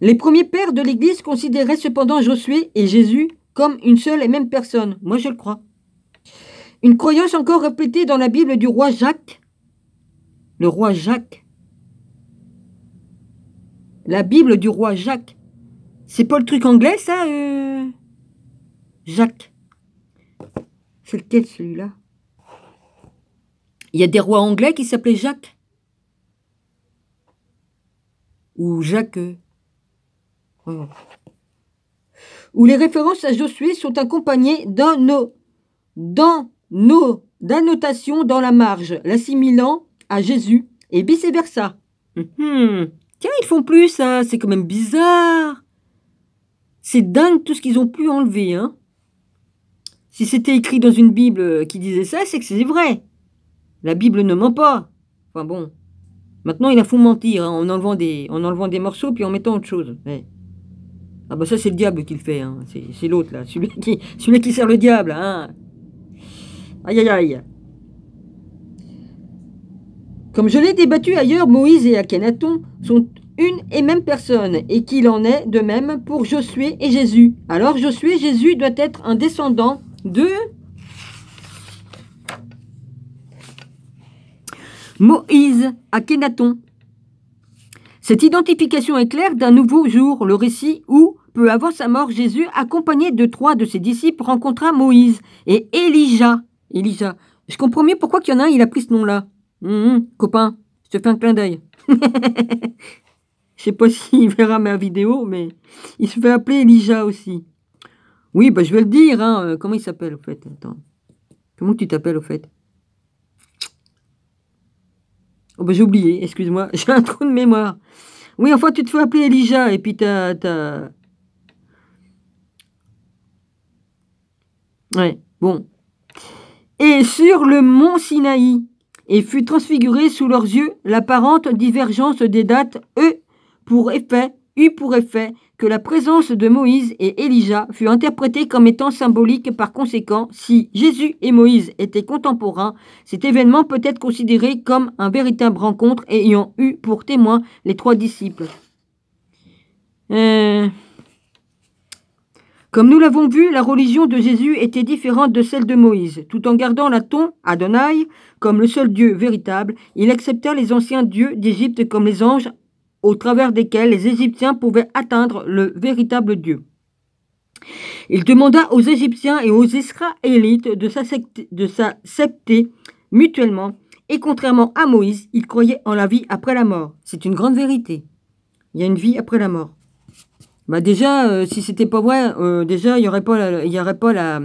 Speaker 1: Les premiers pères de l'Église considéraient cependant Josué et Jésus comme une seule et même personne. Moi, je le crois. Une croyance encore répétée dans la Bible du roi Jacques. Le roi Jacques. La Bible du roi Jacques. C'est pas le truc anglais, ça Jacques. C'est lequel, celui-là? Il y a des rois anglais qui s'appelaient Jacques. Ou Jacques. Oh. Où les références à Josué sont accompagnées d'annotations dans la marge, l'assimilant à Jésus et vice-versa. Tiens, ils font plus ça, c'est quand même bizarre. C'est dingue tout ce qu'ils ont pu enlever. Hein. Si c'était écrit dans une Bible qui disait ça, c'est que c'est vrai. La Bible ne ment pas. Enfin bon. Maintenant, il a faut mentir hein, en enlevant des morceaux puis en mettant autre chose. Ouais. Ah bah ça, c'est le diable qui le fait. Hein. C'est l'autre là. Celui qui sert le diable. Hein. Aïe aïe aïe. Comme je l'ai débattu ailleurs, Moïse et Akhénaton sont une et même personne, et qu'il en est de même pour Josué et Jésus. Alors Josué et Jésus doit être un descendant de Moïse, Akhénaton. Cette identification est claire d'un nouveau jour, le récit où, peu avant sa mort, Jésus, accompagné de 3 de ses disciples, rencontra Moïse et Elijah. Je comprends mieux pourquoi qu'il y en a un, il a pris ce nom-là. Copain, je te fais un clin d'œil. Je sais pas s'il verra ma vidéo, mais il se fait appeler Elijah aussi. Oui, bah je vais le dire. Hein. Comment il s'appelle au fait? Attends. Comment tu t'appelles au fait? Oh bah j'ai oublié, excuse-moi. J'ai un trou de mémoire. Oui, enfin tu te fais appeler Elijah et puis t'as... Ouais, bon. Et sur le mont Sinaï, et fut transfiguré sous leurs yeux l'apparente divergence des dates, eux, eut pour effet que la présence de Moïse et Élisée fut interprétée comme étant symbolique. Par conséquent, si Jésus et Moïse étaient contemporains, cet événement peut être considéré comme une véritable rencontre ayant eu pour témoin les 3 disciples. Comme nous l'avons vu, la religion de Jésus était différente de celle de Moïse. Tout en gardant la ton Adonai comme le seul Dieu véritable, il accepta les anciens dieux d'Égypte comme les anges au travers desquels les Égyptiens pouvaient atteindre le véritable Dieu. Il demanda aux Égyptiens et aux Israélites de s'accepter mutuellement, et contrairement à Moïse, ils croyaient en la vie après la mort. C'est une grande vérité. Il y a une vie après la mort. Bah déjà, si c'était pas vrai, déjà il y aurait pas la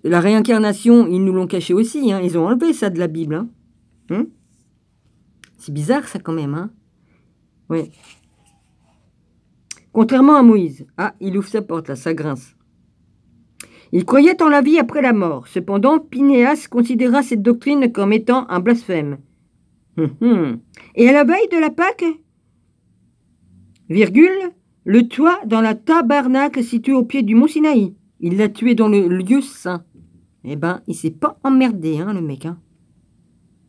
Speaker 1: réincarnation. Ils nous l'ont caché aussi. Hein, ils ont enlevé ça de la Bible. Hein. C'est bizarre ça quand même. Hein. Oui. Contrairement à Moïse. Ah, il ouvre sa porte là, ça grince. Il croyait en la vie après la mort. Cependant, Pinéas considéra cette doctrine comme étant un blasphème. Et à la veille de la Pâque, le tua dans la tabernacle situé au pied du mont Sinaï. Il l'a tué dans le lieu saint. Eh ben, il s'est pas emmerdé, hein, le mec. Hein.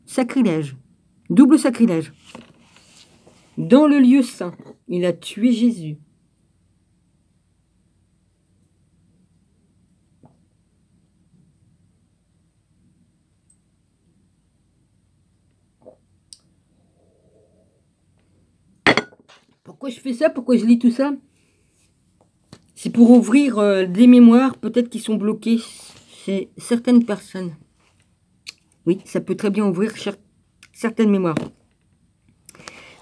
Speaker 1: Sacrilège. Double sacrilège. Dans le lieu saint, il a tué Jésus. Pourquoi je fais ça? Pourquoi je lis tout ça? C'est pour ouvrir des mémoires, peut-être qui sont bloquées chez certaines personnes. Oui, ça peut très bien ouvrir certaines mémoires.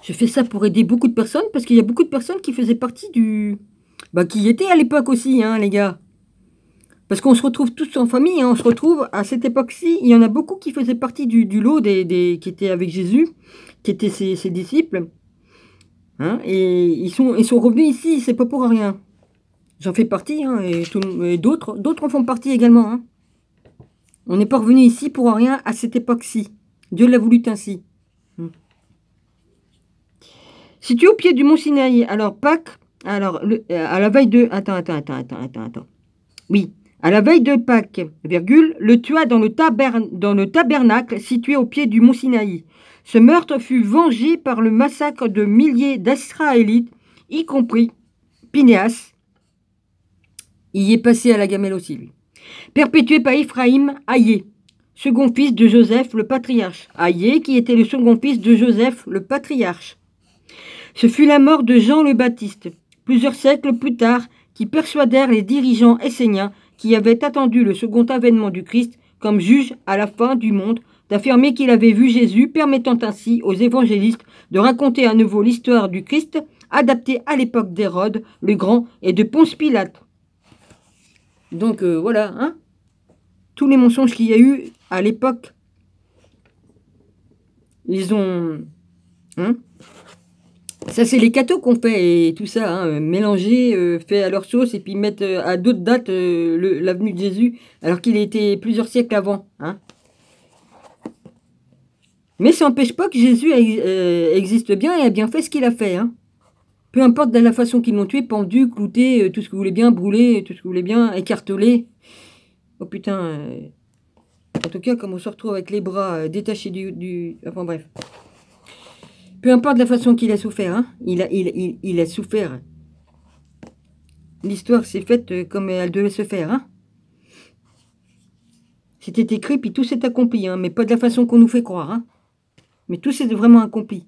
Speaker 1: Je fais ça pour aider beaucoup de personnes, parce qu'il y a beaucoup de personnes qui faisaient partie du... Bah, qui étaient à l'époque aussi, hein, les gars. Parce qu'on se retrouve tous en famille, hein, on se retrouve à cette époque-ci. Il y en a beaucoup qui faisaient partie du lot qui étaient avec Jésus, qui étaient ses disciples. Hein, et ils sont revenus ici, c'est pas pour rien. J'en fais partie, hein, et d'autres en font partie également. Hein. On n'est pas revenu ici pour rien à cette époque-ci. Dieu l'a voulu ainsi. Situé au pied du mont Sinaï, alors Pâques, alors à la veille de... Attends. Oui, à la veille de Pâques, le tua dans le tabernacle situé au pied du mont Sinaï. Ce meurtre fut vengé par le massacre de milliers d'Israélites, y compris Pinéas. Il y est passé à la gamelle aussi, lui. Perpétué par Ephraïm Aïe, second fils de Joseph le patriarche. Aïe, qui était le second fils de Joseph le patriarche. Ce fut la mort de Jean le Baptiste, plusieurs siècles plus tard, qui persuadèrent les dirigeants esséniens qui avaient attendu le second avènement du Christ comme juge à la fin du monde, d'affirmer qu'il avait vu Jésus, permettant ainsi aux évangélistes de raconter à nouveau l'histoire du Christ, adaptée à l'époque d'Hérode le Grand et de Ponce Pilate. Donc voilà, hein, tous les mensonges qu'il y a eu à l'époque, ils ont... Hein, ça, c'est les cathos qu'on fait, et tout ça, hein, mélanger, fait à leur sauce, et puis mettre à d'autres dates la venue de Jésus, alors qu'il était plusieurs siècles avant. Hein. Mais ça n'empêche pas que Jésus existe bien et a bien fait ce qu'il a fait. Hein. Peu importe de la façon qu'ils l'ont tué, pendu, clouté, tout ce que vous voulez bien, brûlé, tout ce que vous voulez bien, écartelé. Oh putain. En tout cas, comme on se retrouve avec les bras détachés du... Enfin bref. Peu importe la façon qu'il a souffert, hein, il a souffert. L'histoire s'est faite comme elle devait se faire. Hein. C'était écrit, puis tout s'est accompli, hein, mais pas de la façon qu'on nous fait croire. Hein. Mais tout s'est vraiment accompli.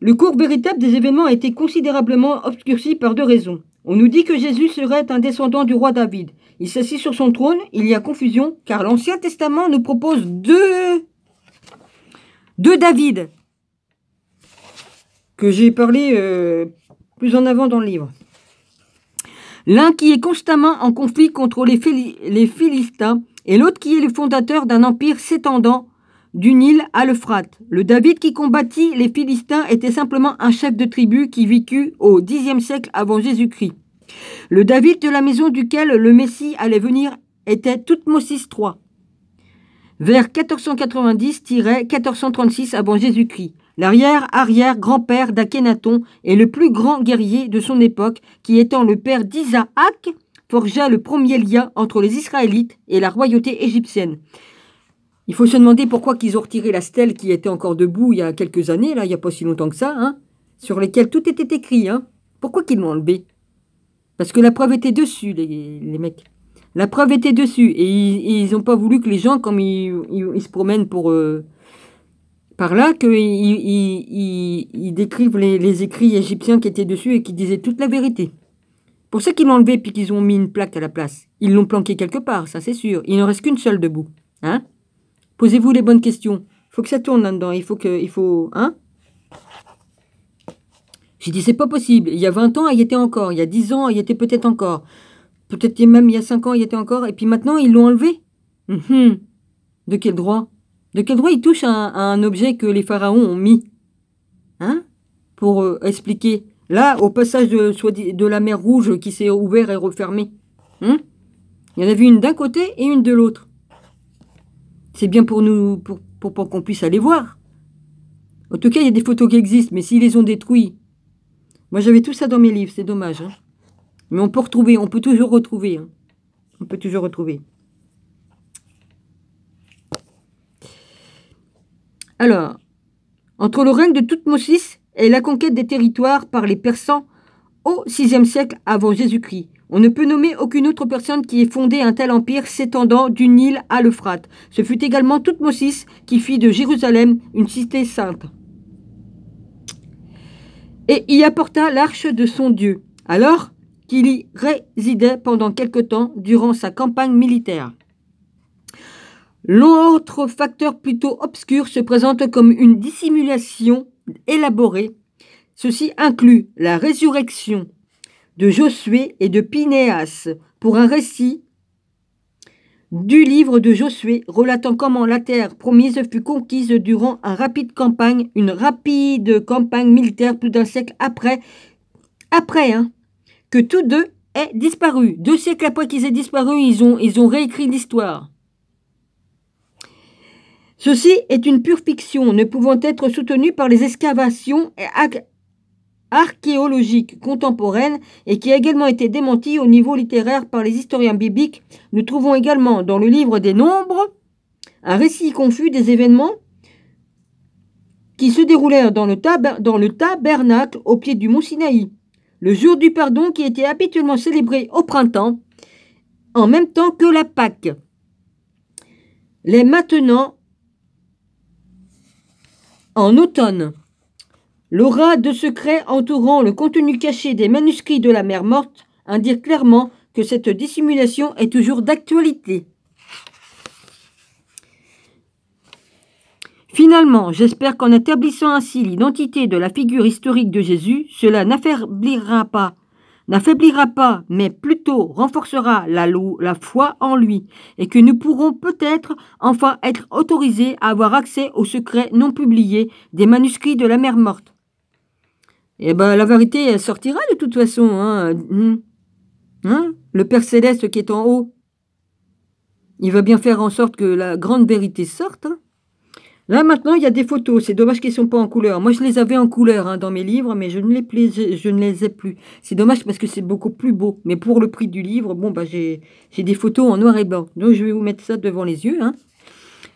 Speaker 1: Le cours véritable des événements a été considérablement obscurci par 2 raisons. On nous dit que Jésus serait un descendant du roi David. Il s'assit sur son trône, il y a confusion, car l'Ancien Testament nous propose deux David, que j'ai parlé plus en avant dans le livre. L'un qui est constamment en conflit contre les Philistins, et l'autre qui est le fondateur d'un empire s'étendant du Nil à l'Euphrate. Le David qui combattit les Philistins était simplement un chef de tribu qui vécut au Xe siècle avant Jésus-Christ. Le David de la maison duquel le Messie allait venir était Thoutmosis III, vers 1490-1436 avant Jésus-Christ. l'arrière-arrière-grand-père d'Akhénaton et le plus grand guerrier de son époque, qui étant le père d'Isaac, forgea le premier lien entre les Israélites et la royauté égyptienne. Il faut se demander pourquoi qu'ils ont retiré la stèle qui était encore debout il y a quelques années, là, il n'y a pas si longtemps que ça, hein, sur lesquelles tout était écrit. Hein. Pourquoi qu'ils l'ont enlevé? Parce que la preuve était dessus, les mecs. La preuve était dessus. Et ils n'ont pas voulu que les gens, comme ils se promènent par là, qu'ils décrivent les écrits égyptiens qui étaient dessus et qui disaient toute la vérité. Pour ça qu'ils l'ont enlevé puis qu'ils ont mis une plaque à la place. Ils l'ont planqué quelque part, ça c'est sûr. Il n'en reste qu'une seule debout. Hein? Posez-vous les bonnes questions. Il faut que ça tourne là-dedans. Hein? J'ai dit, c'est pas possible. Il y a 20 ans, il y était encore. Il y a 10 ans, il y était peut-être encore. Peut-être même il y a 5 ans, il y était encore. Et puis maintenant, ils l'ont enlevé. De quel droit? De quel droit ils touchent à un objet que les pharaons ont mis? Hein? Pour expliquer. Là, au passage de la mer Rouge qui s'est ouverte et refermée. Il y en avait une d'un côté et une de l'autre. C'est bien pour nous, pour qu'on puisse aller voir. En tout cas, il y a des photos qui existent, mais s'ils les ont détruits. Moi, j'avais tout ça dans mes livres, c'est dommage. Hein. Mais on peut retrouver, on peut toujours retrouver. Hein. On peut toujours retrouver. Alors, entre le règne de Toutmosis et la conquête des territoires par les Persans au VIe siècle avant Jésus-Christ, on ne peut nommer aucune autre personne qui ait fondé un tel empire s'étendant du Nil à l'Euphrate. Ce fut également Toutmosis qui fit de Jérusalem une cité sainte. Et y apporta l'arche de son Dieu, alors qu'il y résidait pendant quelque temps durant sa campagne militaire. L'autre facteur plutôt obscur se présente comme une dissimulation élaborée. Ceci inclut la résurrection de Josué et de Pinéas pour un récit du livre de Josué relatant comment la terre promise fut conquise durant une rapide campagne militaire plus d'un siècle après que tous deux aient disparu. 2 siècles après qu'ils aient disparu, ils ont réécrit l'histoire. Ceci est une pure fiction, ne pouvant être soutenue par les excavations archéologiques contemporaines et qui a également été démentie au niveau littéraire par les historiens bibliques. Nous trouvons également dans le livre des Nombres un récit confus des événements qui se déroulèrent dans le tabernacle au pied du mont Sinaï, le jour du pardon qui était habituellement célébré au printemps, en même temps que la Pâque. Les maintenant en automne. L'aura de secret entourant le contenu caché des manuscrits de la mer morte indique clairement que cette dissimulation est toujours d'actualité. Finalement, j'espère qu'en établissant ainsi l'identité de la figure historique de Jésus, cela n'affaiblira pas, mais plutôt renforcera la foi en lui, et que nous pourrons peut-être enfin être autorisés à avoir accès aux secrets non publiés des manuscrits de la mer morte. Eh bien, la vérité, elle sortira de toute façon. Le Père Céleste qui est en haut, il va bien faire en sorte que la grande vérité sorte. Hein. Là, maintenant, il y a des photos. C'est dommage qu'elles ne sont pas en couleur. Moi, je les avais en couleur dans mes livres, mais je ne les ai plus. C'est dommage parce que c'est beaucoup plus beau. Mais pour le prix du livre, bon, bah, j'ai des photos en noir et blanc. Donc, je vais vous mettre ça devant les yeux. Hein.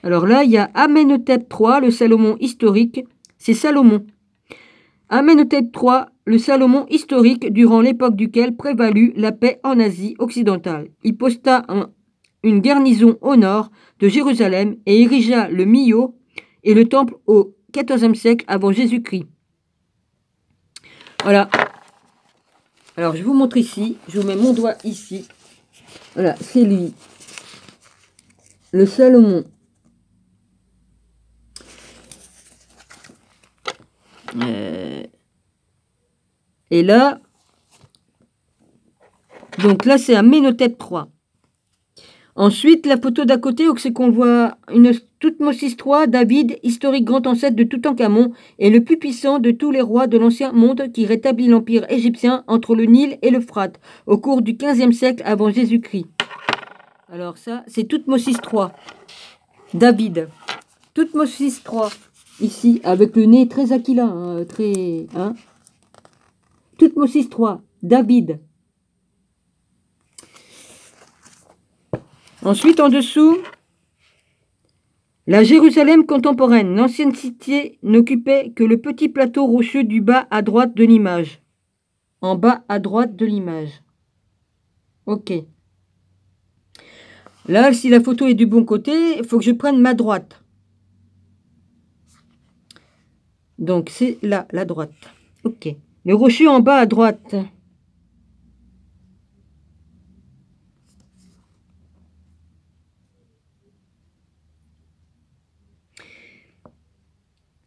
Speaker 1: Alors là, il y a Amenhotep III, le Salomon historique. C'est Salomon. Amenhotep III, le Salomon historique, durant l'époque duquel prévalut la paix en Asie occidentale. Il posta une garnison au nord de Jérusalem et érigea le Millau et le temple au XIVe siècle avant Jésus-Christ. Voilà. Alors, je vous montre ici. Je vous mets mon doigt ici. Voilà, c'est lui. Le Salomon. Et là, donc là, c'est Amenhotep III. Ensuite, la photo d'à côté, c'est qu'on voit une Toutmosis III, David, historique grand ancêtre de Toutankhamon, et le plus puissant de tous les rois de l'ancien monde qui rétablit l'empire égyptien entre le Nil et l'Euphrate, au cours du XVe siècle avant Jésus-Christ. Alors ça, c'est Toutmosis III. David. Toutmosis III. Ici, avec le nez très aquilin, hein, très... Hein. Toutmosis 3, David. Ensuite, en dessous, la Jérusalem contemporaine. L'ancienne cité n'occupait que le petit plateau rocheux du bas à droite de l'image. En bas à droite de l'image. Ok. Là, si la photo est du bon côté, il faut que je prenne ma droite. Donc, c'est là, la droite. Ok. Le rocher en bas à droite.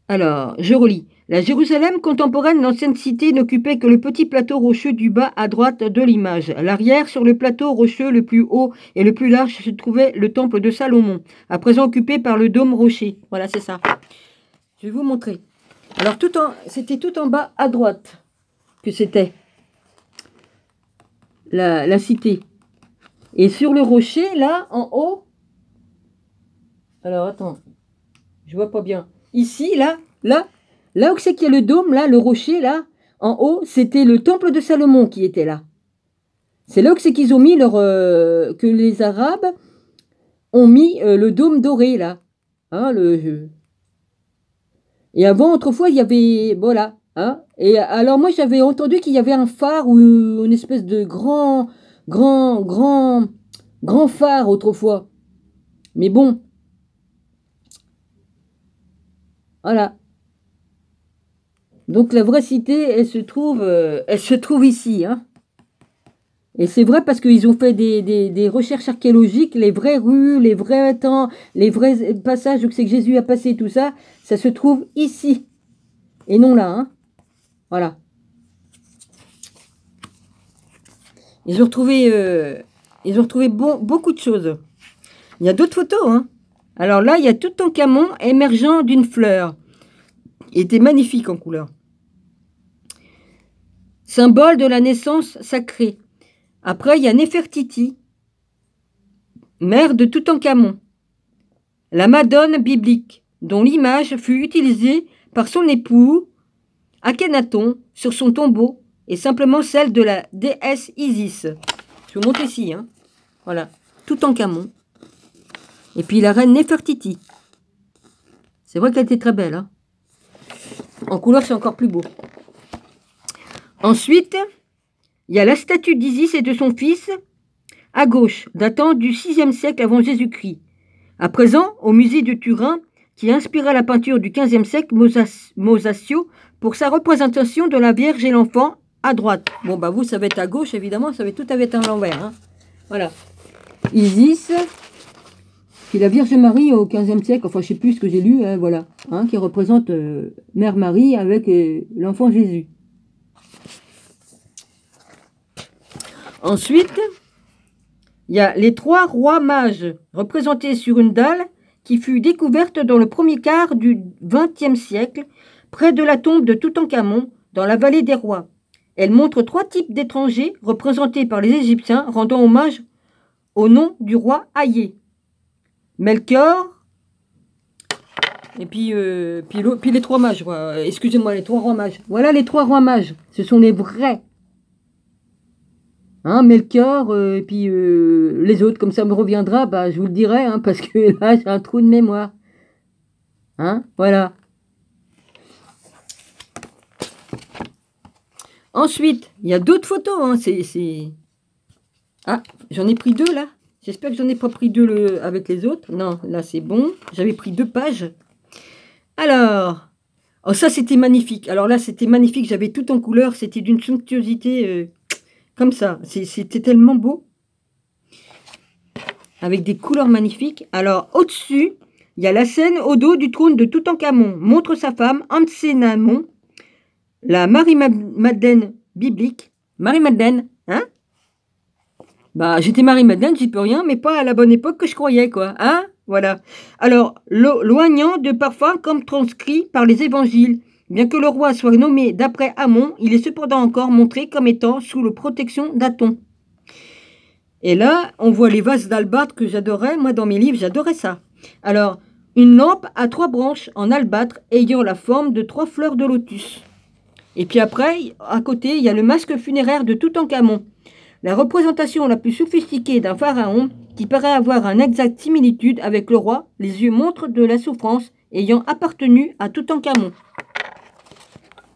Speaker 1: Alors, je relis. La Jérusalem contemporaine, l'ancienne cité, n'occupait que le petit plateau rocheux du bas à droite de l'image. À l'arrière, sur le plateau rocheux le plus haut et le plus large, se trouvait le temple de Salomon, à présent occupé par le dôme rocher. Voilà, c'est ça. Je vais vous montrer. Alors, c'était tout en bas à droite que c'était la cité. Et sur le rocher, là, en haut... Alors, attends. Je vois pas bien. Ici, là où c'est qu'il y a le dôme, là, le rocher, là, en haut, c'était le temple de Salomon qui était là. C'est là où c'est qu'ils ont mis que les Arabes ont mis le dôme doré, là. Hein, Et avant, autrefois, il y avait... Voilà. Hein. Et alors, moi, j'avais entendu qu'il y avait un phare ou une espèce de grand phare autrefois. Mais bon. Voilà. Donc la vraie cité, elle se trouve ici. Hein. Et c'est vrai parce qu'ils ont fait des recherches archéologiques, les vraies rues, les vrais temps, les vrais passages où c'est que Jésus a passé, tout ça, ça se trouve ici. Et non là. Hein. Voilà. Ils ont retrouvé, beaucoup de choses. Il y a d'autres photos. Hein. Alors là, il y a Toutankhamon émergeant d'une fleur. Il était magnifique en couleur. Symbole de la naissance sacrée. Après, il y a Néfertiti, mère de Toutankhamon. La Madone biblique, dont l'image fut utilisée par son époux Akhenaton sur son tombeau, est simplement celle de la déesse Isis. Je vous montre ici. Hein. Voilà, Toutankhamon. Et puis la reine Néfertiti. C'est vrai qu'elle était très belle. Hein. En couleur, c'est encore plus beau. Ensuite, il y a la statue d'Isis et de son fils, à gauche, datant du 6e siècle avant Jésus-Christ. À présent, au musée de Turin, qui inspira la peinture du 15e siècle, Masaccio, pour sa représentation de la Vierge et l'enfant, à droite. Bon, bah vous, ça va être à gauche, évidemment, ça va tout être à l'envers. Hein. Voilà. Isis, qui est la Vierge Marie au 15e siècle, enfin, je sais plus ce que j'ai lu, hein, voilà, hein, qui représente Mère Marie avec l'enfant Jésus. Ensuite, il y a les 3 rois mages représentés sur une dalle qui fut découverte dans le premier quart du XXe siècle, près de la tombe de Toutankhamon, dans la vallée des rois. Elle montre 3 types d'étrangers représentés par les Égyptiens, rendant hommage au nom du roi Hayé. Melchior, et puis les 3 mages. Excusez-moi, les 3 rois mages. Voilà les 3 rois mages. Ce sont les vrais. Hein, Melchior, et puis les autres, comme ça me reviendra, bah, je vous le dirai, hein, parce que là, j'ai un trou de mémoire. Hein, voilà. Ensuite, il y a d'autres photos. Hein, Ah, j'en ai pris 2, là. J'espère que j'en ai pas pris 2 avec les autres. Non, là, c'est bon. J'avais pris 2 pages. Alors, oh, ça, c'était magnifique. Alors là, c'était magnifique. J'avais tout en couleur. C'était d'une somptuosité... Comme ça, c'était tellement beau. Avec des couleurs magnifiques. Alors, au-dessus, il y a la scène au dos du trône de Toutankhamon. Montre sa femme, Ansenamon, la Marie-Madeleine biblique. Marie-Madeleine, hein? Bah, j'étais Marie-Madeleine, j'y peux rien, mais pas à la bonne époque que je croyais, quoi. Hein? Voilà. Alors, loignant de parfum comme transcrit par les évangiles. Bien que le roi soit nommé d'après Amon, il est cependant encore montré comme étant sous la protection d'Aton. Et là, on voit les vases d'albâtre que j'adorais. Moi, dans mes livres, j'adorais ça. Alors, une lampe à 3 branches en albâtre ayant la forme de 3 fleurs de lotus. Et puis après, à côté, il y a le masque funéraire de Toutankhamon. La représentation la plus sophistiquée d'un pharaon qui paraît avoir un exact similitude avec le roi, les yeux montrent de la souffrance ayant appartenu à Toutankhamon.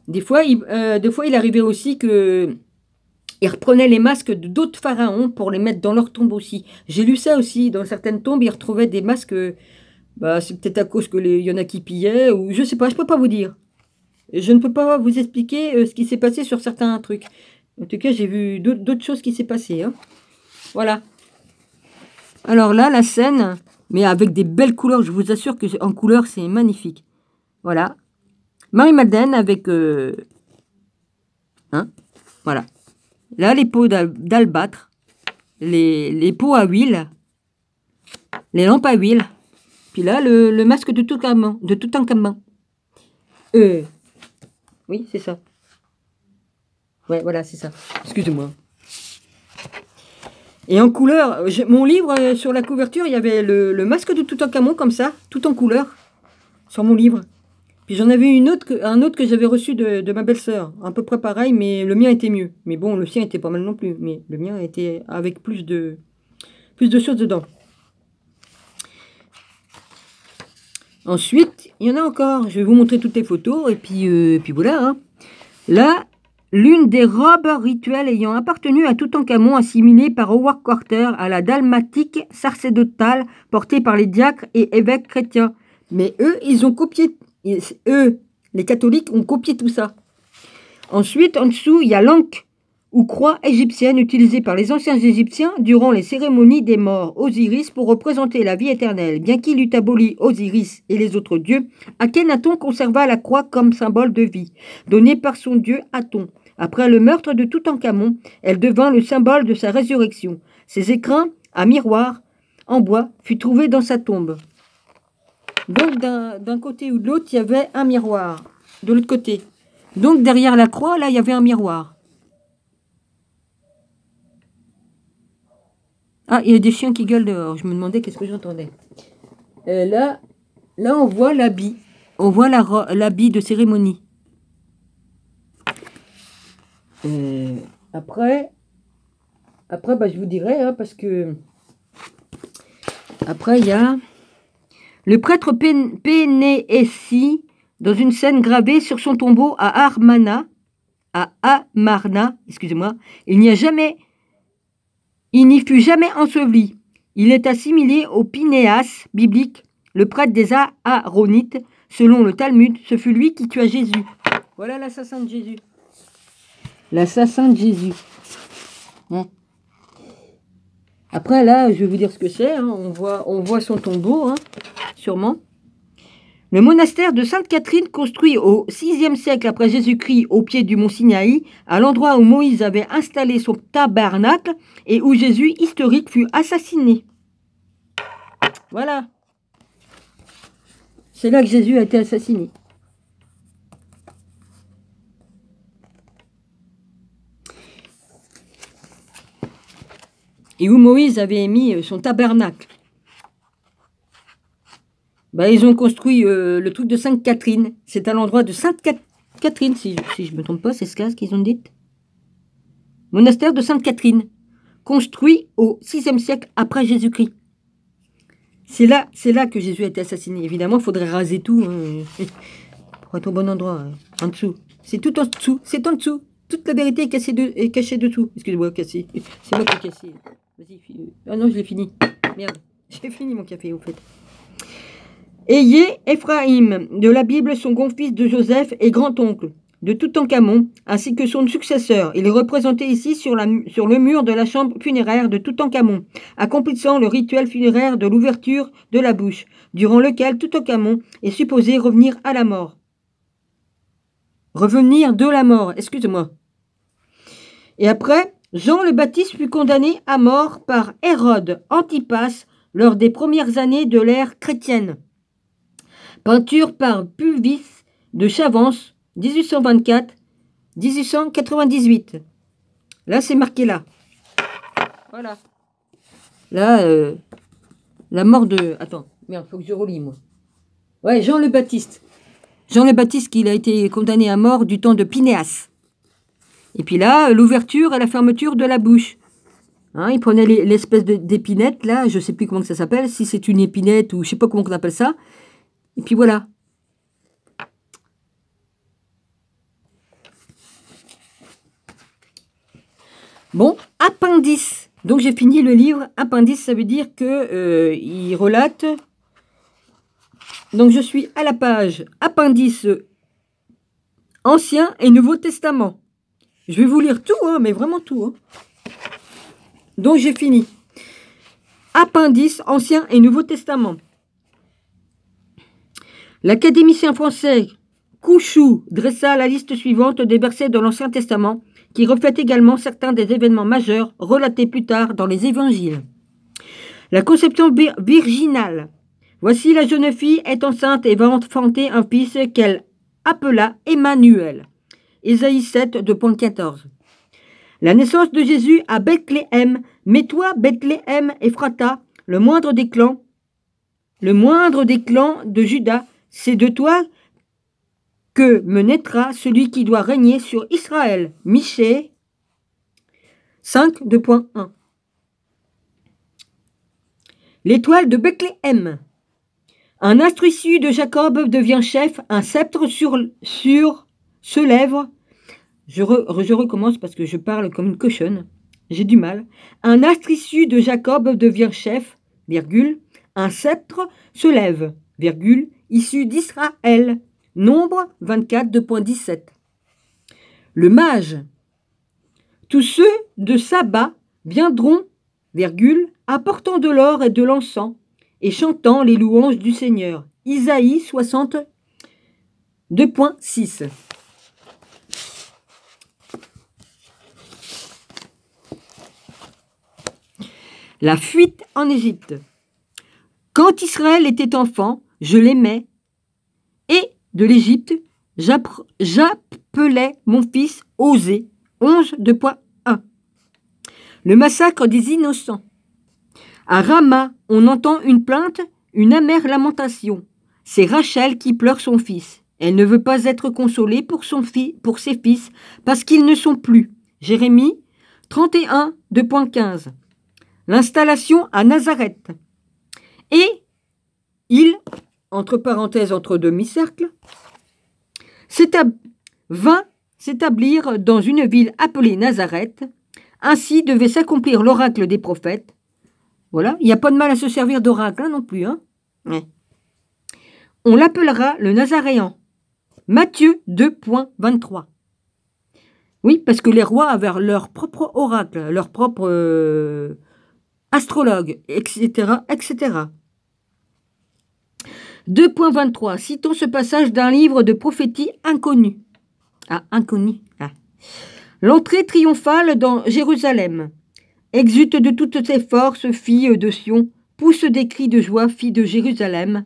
Speaker 1: Des fois, il arrivait aussi que ils reprenaient les masques d'autres pharaons pour les mettre dans leur tombe aussi. J'ai lu ça aussi, dans certaines tombes, ils retrouvaient des masques, c'est peut-être à cause qu'il y en a qui pillaient, ou je sais pas, je peux pas vous dire. Je ne peux pas vous expliquer ce qui s'est passé sur certains trucs. En tout cas, j'ai vu d'autres choses qui s'est passé. Hein. Voilà. Alors là, la scène, mais avec des belles couleurs, je vous assure que en couleur, c'est magnifique. Voilà. Marie-Madeleine avec... voilà. Là, les pots d'albâtre, les pots à huile, les lampes à huile. Puis là, le masque de Toutankhamon. Oui, c'est ça. Ouais, voilà, c'est ça. Excusez-moi. Et en couleur, mon livre, sur la couverture, il y avait le masque de Toutankhamon comme ça, tout en couleur, sur mon livre. Puis j'en avais un autre que j'avais reçu de ma belle-sœur, à peu près pareil, mais le mien était mieux. Mais bon, le sien était pas mal non plus, mais le mien était avec plus de choses dedans. Ensuite, il y en a encore. Je vais vous montrer toutes les photos, et puis voilà. Hein. Là, l'une des robes rituelles ayant appartenu à Toutankhamon, assimilée par Howard Carter à la dalmatique sacerdotale portée par les diacres et évêques chrétiens. Mais eux, ils ont copié... Eux, les catholiques, ont copié tout ça. Ensuite, en dessous, il y a l'ankh, ou croix égyptienne utilisée par les anciens Égyptiens durant les cérémonies des morts, Osiris, pour représenter la vie éternelle. Bien qu'il eût aboli Osiris et les autres dieux, Akhenaton conserva la croix comme symbole de vie, donnée par son dieu Aton. Après le meurtre de Toutankhamon, elle devint le symbole de sa résurrection. Ses écrins à miroir en bois furent trouvés dans sa tombe. Donc d'un côté ou de l'autre, il y avait un miroir. De l'autre côté. Donc derrière la croix, là, il y avait un miroir. Ah, il y a des chiens qui gueulent dehors. Je me demandais qu'est-ce que j'entendais. Là, on voit l'habit. On voit l'habit de cérémonie. Après, je vous dirai, hein, parce que... Après, il y a... Le prêtre Pénéessi, dans une scène gravée sur son tombeau à Amarna, excusez-moi, il n'y fut jamais enseveli. Il est assimilé au Pinéas biblique, le prêtre des Aaronites. Selon le Talmud, ce fut lui qui tua Jésus. Voilà l'assassin de Jésus. L'assassin de Jésus. Hein. Après, là, je vais vous dire ce que c'est. Hein. On voit son tombeau, hein, sûrement. Le monastère de Sainte-Catherine, construit au VIe siècle après Jésus-Christ au pied du mont Sinaï, à l'endroit où Moïse avait installé son tabernacle et où Jésus, historique, fut assassiné. Voilà. C'est là que Jésus a été assassiné. Et où Moïse avait mis son tabernacle. Ils ont construit le truc de Sainte-Catherine. C'est à l'endroit de Sainte-Catherine, si je ne me trompe pas, c'est ce qu'ils ont dit. Monastère de Sainte-Catherine, construit au VIe siècle après Jésus-Christ. C'est là que Jésus a été assassiné. Évidemment, il faudrait raser tout pour être au bon endroit, en dessous. C'est tout en dessous, c'est en dessous. Toute la vérité est cachée dessous. Excusez-moi, cassé. C'est moi qui ai cassé. Vas-y, ah non, je l'ai fini. Merde, j'ai fini mon café, au fait. Ayez Éphraïm de la Bible, son grand-fils de Joseph et grand-oncle de Toutankhamon, ainsi que son successeur. Il est représenté ici sur le mur de la chambre funéraire de Toutankhamon, accomplissant le rituel funéraire de l'ouverture de la bouche, durant lequel Toutankhamon est supposé revenir à la mort. Revenir de la mort, excusez-moi. Et après, Jean le Baptiste fut condamné à mort par Hérode Antipas lors des premières années de l'ère chrétienne. Peinture par Puvis de Chavance, 1824-1898. Là, c'est marqué là. Voilà. Là, la mort de... Attends, merde, faut que je relis, moi. Ouais, Jean le Baptiste. Jean le Baptiste, qui a été condamné à mort du temps de Pinéas. Et puis là, l'ouverture et la fermeture de la bouche. Hein, il prenait l'espèce d'épinette, là, je ne sais plus comment ça s'appelle, si c'est une épinette ou je ne sais pas comment on appelle ça. Et puis voilà. Bon, appendice. Donc j'ai fini le livre. Appendice, ça veut dire que il relate. Donc je suis à la page appendice Ancien et Nouveau Testament. Je vais vous lire tout, hein, mais vraiment tout. Hein. Donc j'ai fini. Appendice Ancien et Nouveau Testament. L'académicien français Couchou dressa la liste suivante des versets de l'Ancien Testament qui reflètent également certains des événements majeurs relatés plus tard dans les évangiles. La conception virginale. Voici la jeune fille est enceinte et va enfanter un fils qu'elle appela Emmanuel. Ésaïe 7, 2.14. La naissance de Jésus à Bethléem. Mets-toi, Bethléem, Ephrata, le moindre des clans de Juda, c'est de toi que me naîtra celui qui doit régner sur Israël. Michée 5, 2.1. L'étoile de Bethléem. Un astre issu de Jacob devient chef, un sceptre se lève. Je recommence parce que je parle comme une cochonne. J'ai du mal. Un astre issu de Jacob devient chef, virgule, un sceptre se lève, virgule, issu d'Israël. Nombre 24, 2.17. Le mage. Tous ceux de Saba viendront, virgule, apportant de l'or et de l'encens et chantant les louanges du Seigneur. Isaïe 60, 2.6. La fuite en Égypte. Quand Israël était enfant, je l'aimais, et de l'Égypte, j'appelais mon fils Osée. 11, 2.1. Le massacre des innocents. À Rama, on entend une plainte, une amère lamentation. C'est Rachel qui pleure son fils. Elle ne veut pas être consolée pour ses fils, parce qu'ils ne sont plus. Jérémie 31, 2.15. L'installation à Nazareth. Et il, entre parenthèses, entre demi-cercles, vint s'établir dans une ville appelée Nazareth. Ainsi devait s'accomplir l'oracle des prophètes. Voilà, il n'y a pas de mal à se servir d'oracle hein, non plus. Hein. Ouais. On l'appellera le Nazaréen. Matthieu 2.23. Oui, parce que les rois avaient leur propre oracle, leur propre astrologue, etc., etc. 2.23. Citons ce passage d'un livre de prophétie inconnu. Ah, inconnu. Ah. L'entrée triomphale dans Jérusalem. Exulte de toutes tes forces, fille de Sion. Pousse des cris de joie, fille de Jérusalem.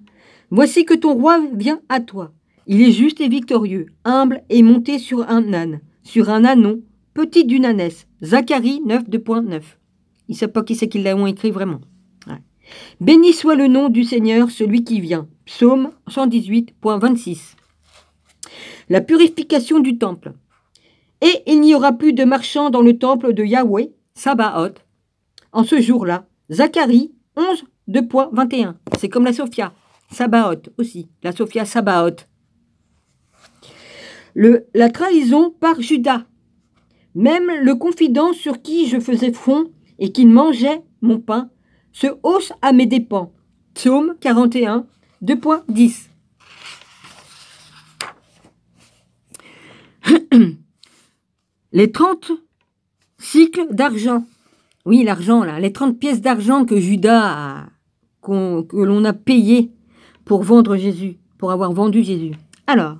Speaker 1: Voici que ton roi vient à toi. Il est juste et victorieux, humble et monté sur un âne, sur un ânon, petit d'une ânesse. Zacharie 9, 2.9. Il ne sait pas qui c'est qui l'a écrit vraiment. Ouais. Béni soit le nom du Seigneur, celui qui vient. Psaume 118.26. La purification du temple. Et il n'y aura plus de marchands dans le temple de Yahweh, Sabaoth, en ce jour-là. Zacharie 11, 2.21. C'est comme la Sophia. Sabaoth aussi. La Sophia Sabaoth. La trahison par Judas. Même le confident sur qui je faisais front et qui mangeait mon pain se hausse à mes dépens. Psaume 41, 2.10. Les 30 cycles d'argent. Oui, l'argent, là. Les 30 pièces d'argent que Judas que l'on a payé pour vendre Jésus, pour avoir vendu Jésus. Alors,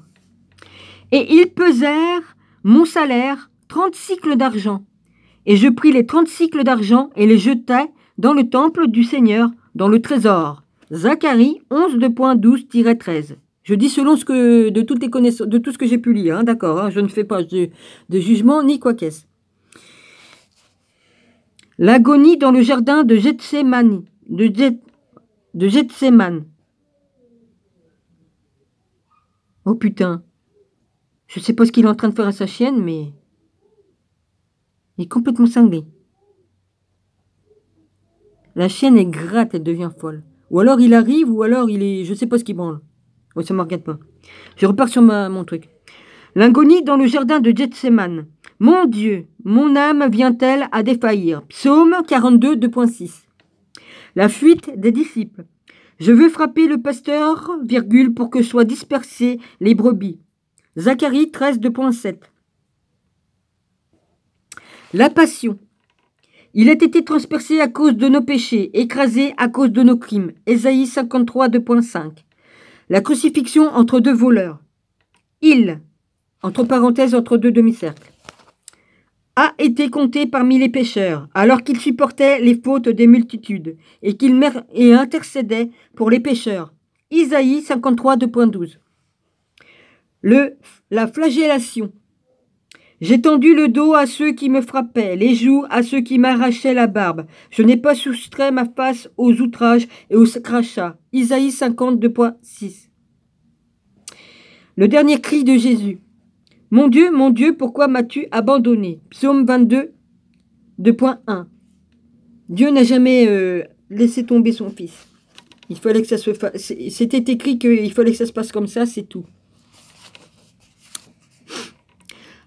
Speaker 1: et ils pesèrent mon salaire 30 cycles d'argent. Et je pris les 30 cycles d'argent et les jetai dans le temple du Seigneur, dans le trésor. Zacharie 11, 2.12-13. Je dis selon de toutes les connaissances, de tout ce que j'ai pu lire, hein, d'accord, hein, je ne fais pas de jugement ni quoi qu'est-ce. L'agonie dans le jardin de Gethsémane. Oh putain. Je sais pas ce qu'il est en train de faire à sa chienne, mais... il est complètement cinglé. La chienne est gratte, elle devient folle. Ou alors il arrive, ou alors il est... je sais pas ce qu'il branle. Ouais, ça me regarde pas. Je repars sur mon truc. L'ingonie dans le jardin de Gethsémane. Mon Dieu, mon âme vient-elle à défaillir? Psaume 42, 2.6. La fuite des disciples. Je veux frapper le pasteur, virgule, pour que soient dispersées les brebis. Zacharie 13, 2.7. La passion. Il a été transpercé à cause de nos péchés, écrasé à cause de nos crimes. Ésaïe 53, 2.5. La crucifixion entre deux voleurs. Il, entre parenthèses, entre deux demi-cercles, a été compté parmi les pécheurs, alors qu'il supportait les fautes des multitudes, et qu'il intercédait pour les pécheurs. Isaïe 53, 2.12. La flagellation. J'ai tendu le dos à ceux qui me frappaient, les joues à ceux qui m'arrachaient la barbe. Je n'ai pas soustrait ma face aux outrages et aux crachats. Isaïe 50, 2.6. Le dernier cri de Jésus. Mon Dieu, pourquoi m'as-tu abandonné? Psaume 22, 2.1. Dieu n'a jamais laissé tomber son fils. Il fallait que ça se fasse. C'était écrit qu'il fallait que ça se passe comme ça, c'est tout.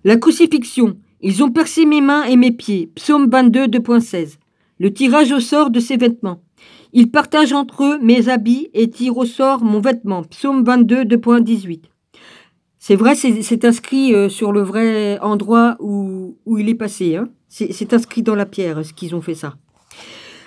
Speaker 1: La crucifixion. Ils ont percé mes mains et mes pieds. Psaume 22, 2.16. Le tirage au sort de ses vêtements. Ils partagent entre eux mes habits et tirent au sort mon vêtement. Psaume 22, 2.18. C'est vrai, c'est inscrit sur le vrai endroit où il est passé. Hein. C'est inscrit dans la pierre, ce qu'ils ont fait ça.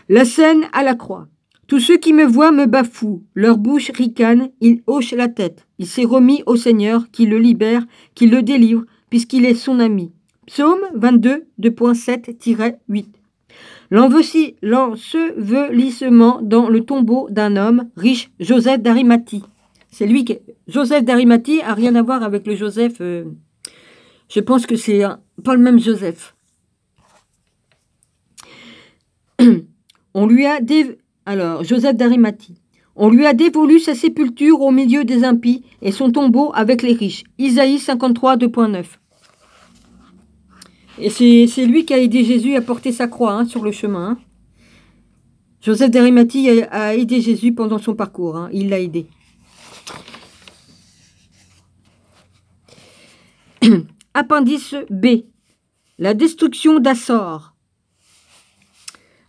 Speaker 1: La scène à la croix. Tous ceux qui me voient me bafouent. Leur bouche ricane, ils hochent la tête. Il s'est remis au Seigneur, qui le libère, qui le délivre, puisqu'il est son ami. Psaume 22, 2.7-8. L'ensevelissement dans le tombeau d'un homme riche, Joseph d'Arimathie. C'est lui qui... Joseph d'Arimathie a rien à voir avec le Joseph. Je pense que c'est pas le même Joseph. On lui a Alors, Joseph d'Arimathie. On lui a dévolu sa sépulture au milieu des impies et son tombeau avec les riches. Isaïe 53, 2.9. Et c'est lui qui a aidé Jésus à porter sa croix hein, sur le chemin. Hein. Joseph d'Arimathie a aidé Jésus pendant son parcours. Hein. Il l'a aidé. Appendice B. La destruction d'Assor.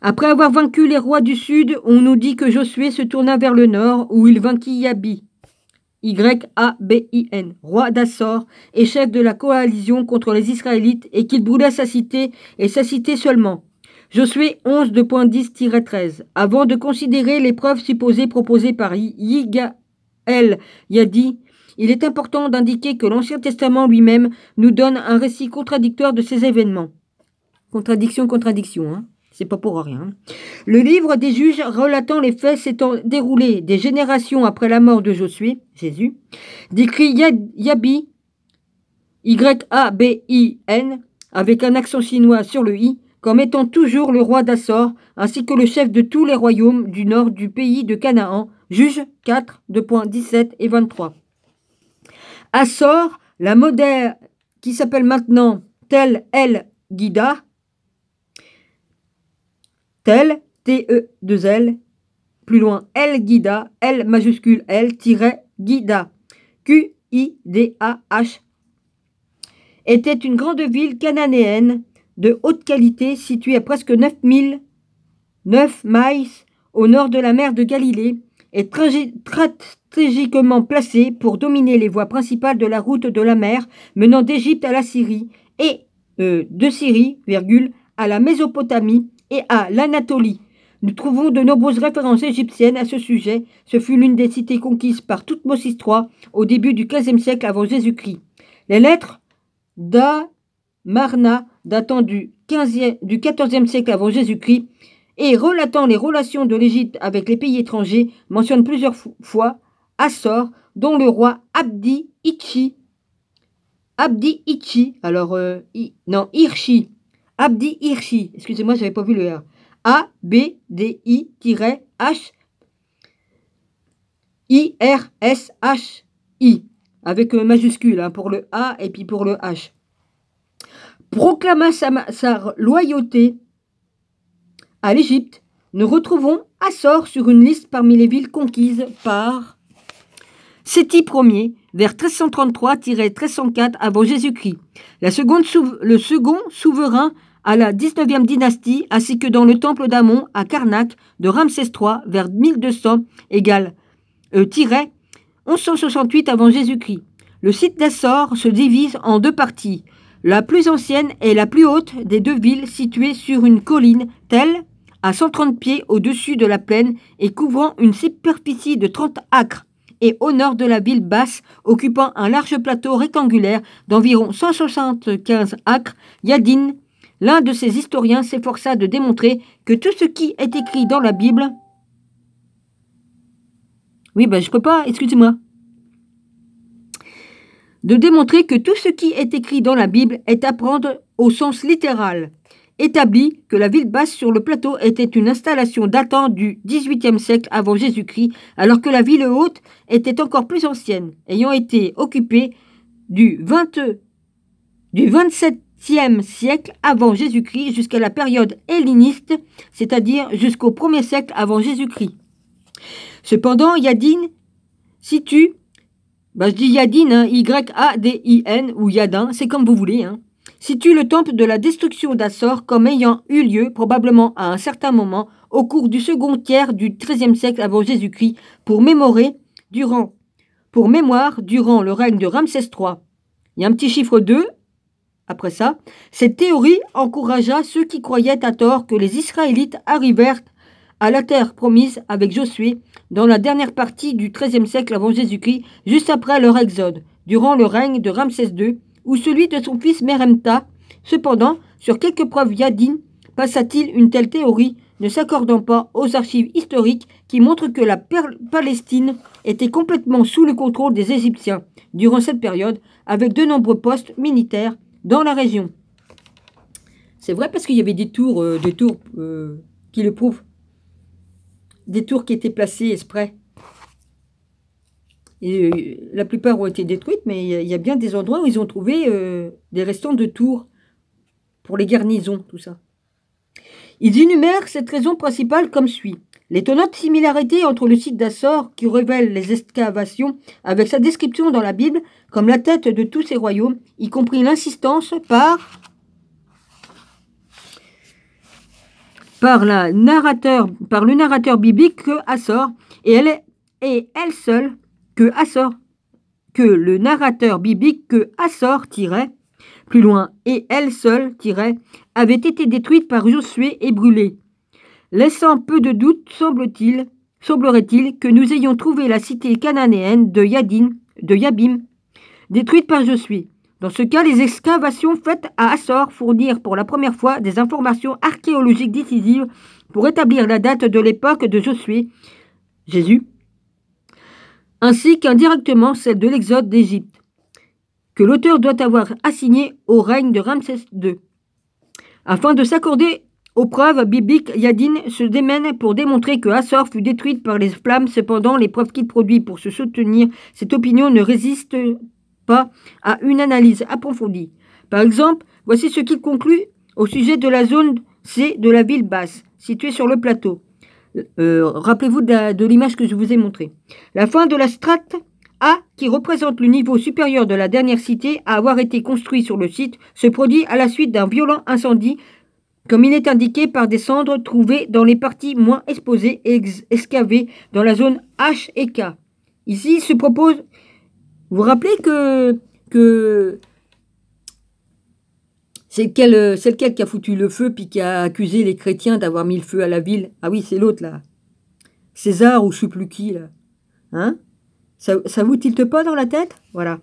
Speaker 1: Après avoir vaincu les rois du sud, on nous dit que Josué se tourna vers le nord, où il vainquit Yabin, Y-A-B-I-N, roi d'Assor, et chef de la coalition contre les Israélites, et qu'il brûla sa cité, et sa cité seulement. Josué 11, 2.10-13. Avant de considérer les preuves supposées proposées par Yigaël Yadi, il est important d'indiquer que l'Ancien Testament lui-même nous donne un récit contradictoire de ces événements. Contradiction, hein. C'est pas pour rien. Le livre des juges relatant les faits s'étant déroulés des générations après la mort de Josué, Jésus, décrit Yabin, Y-A-B-I-N, avec un accent chinois sur le I, comme étant toujours le roi d'Assor, ainsi que le chef de tous les royaumes du nord du pays de Canaan, Juges 4, 2.17 et 23. Assor, la moderne qui s'appelle maintenant Tel El Guida, Tel, T-E-2-L, plus loin El Guida, L majuscule L-Guida, Q-I-D-A-H, était une grande ville cananéenne de haute qualité située à presque 9 miles au nord de la mer de Galilée et stratégiquement placée pour dominer les voies principales de la route de la mer menant d'Égypte à la Syrie et de Syrie, à la Mésopotamie et à l'Anatolie. Nous trouvons de nombreuses références égyptiennes à ce sujet. Ce fut l'une des cités conquises par Thoutmôsis III au début du XVe siècle avant Jésus-Christ. Les lettres d'Amarna datant du XIVe siècle avant Jésus-Christ et relatant les relations de l'Égypte avec les pays étrangers mentionnent plusieurs fois Assor, dont le roi Abdi-Ichi, Abdi-Hirshi, excusez-moi, j'avais pas vu le R. A-B-D-I-H-I-R-S-H-I. avec majuscule, hein, pour le A et puis pour le H, proclama sa loyauté à l'Égypte, nous retrouvons Assor sur une liste parmi les villes conquises par Séti Ier, vers 1333-1304 avant Jésus-Christ, le second souverain à la 19e dynastie, ainsi que dans le temple d'Amon à Karnak de Ramsès III vers 1200 égale 1168 avant Jésus-Christ. Le site d'Assor se divise en deux parties. La plus ancienne est la plus haute des deux villes, située sur une colline telle à 130 pieds au-dessus de la plaine et couvrant une superficie de 30 acres, et au nord de la ville basse, occupant un large plateau rectangulaire d'environ 175 acres. Yadin, l'un de ses historiens, s'efforça de démontrer que tout ce qui est écrit dans la Bible... Oui, je peux pas, excusez-moi. De démontrer que tout ce qui est écrit dans la Bible est à prendre au sens littéral. Établi que la ville basse sur le plateau était une installation datant du XVIIIe siècle avant Jésus-Christ, alors que la ville haute était encore plus ancienne, ayant été occupée du XVIIe siècle avant Jésus-Christ jusqu'à la période helléniste, c'est-à-dire jusqu'au 1er siècle avant Jésus-Christ. Cependant, Yadin situe, je dis Yadin, hein, Y-A-D-I-N, ou Yadin, c'est comme vous voulez, hein, situe le temple de la destruction d'Assor comme ayant eu lieu probablement à un certain moment au cours du second tiers du XIIIe siècle avant Jésus-Christ pour mémoire durant le règne de Ramsès III. Il y a un petit chiffre 2 après ça. Cette théorie encouragea ceux qui croyaient à tort que les Israélites arrivèrent à la terre promise avec Josué dans la dernière partie du XIIIe siècle avant Jésus-Christ, juste après leur exode, durant le règne de Ramsès II, ou celui de son fils Meremta. Cependant, sur quelques preuves Yadin passa-t-il une telle théorie, ne s'accordant pas aux archives historiques qui montrent que la Palestine était complètement sous le contrôle des Égyptiens durant cette période, avec de nombreux postes militaires dans la région. C'est vrai parce qu'il y avait des tours qui le prouvent. Des tours qui étaient placées exprès. Et la plupart ont été détruites, mais il y a bien des endroits où ils ont trouvé des restants de tours pour les garnisons, tout ça. Ils énumèrent cette raison principale comme suit. L'étonnante similarité entre le site d'Assor, qui révèle les excavations, avec sa description dans la Bible, comme la tête de tous ces royaumes, y compris l'insistance par le narrateur biblique que Assor, que le narrateur biblique que Assor plus loin, et elle seule avait été détruite par Josué et brûlée, laissant peu de doute, semblerait-il, que nous ayons trouvé la cité cananéenne de Yabim, détruite par Josué. Dans ce cas, les excavations faites à Assor fournirent pour la première fois des informations archéologiques décisives pour établir la date de l'époque de Josué, Jésus, ainsi qu'indirectement celle de l'exode d'Égypte, que l'auteur doit avoir assigné au règne de Ramsès II. Afin de s'accorder aux preuves bibliques, Yadin se démène pour démontrer que Assor fut détruite par les flammes. Cependant, les preuves qu'il produit pour se soutenir cette opinion ne résistent pas à une analyse approfondie. Par exemple, voici ce qu'il conclut au sujet de la zone C de la ville basse, située sur le plateau. Rappelez-vous de l'image que je vous ai montrée. La fin de la strate A, qui représente le niveau supérieur de la dernière cité à avoir été construit sur le site, se produit à la suite d'un violent incendie, comme il est indiqué par des cendres trouvées dans les parties moins exposées et excavées dans la zone H et K. Ici, il se propose... Vous vous rappelez que c'est lequel qui a foutu le feu puis qui a accusé les chrétiens d'avoir mis le feu à la ville? Ah oui, c'est l'autre là. César ou je ne sais plus qui là. Hein? Ça vous tilte pas dans la tête? Voilà.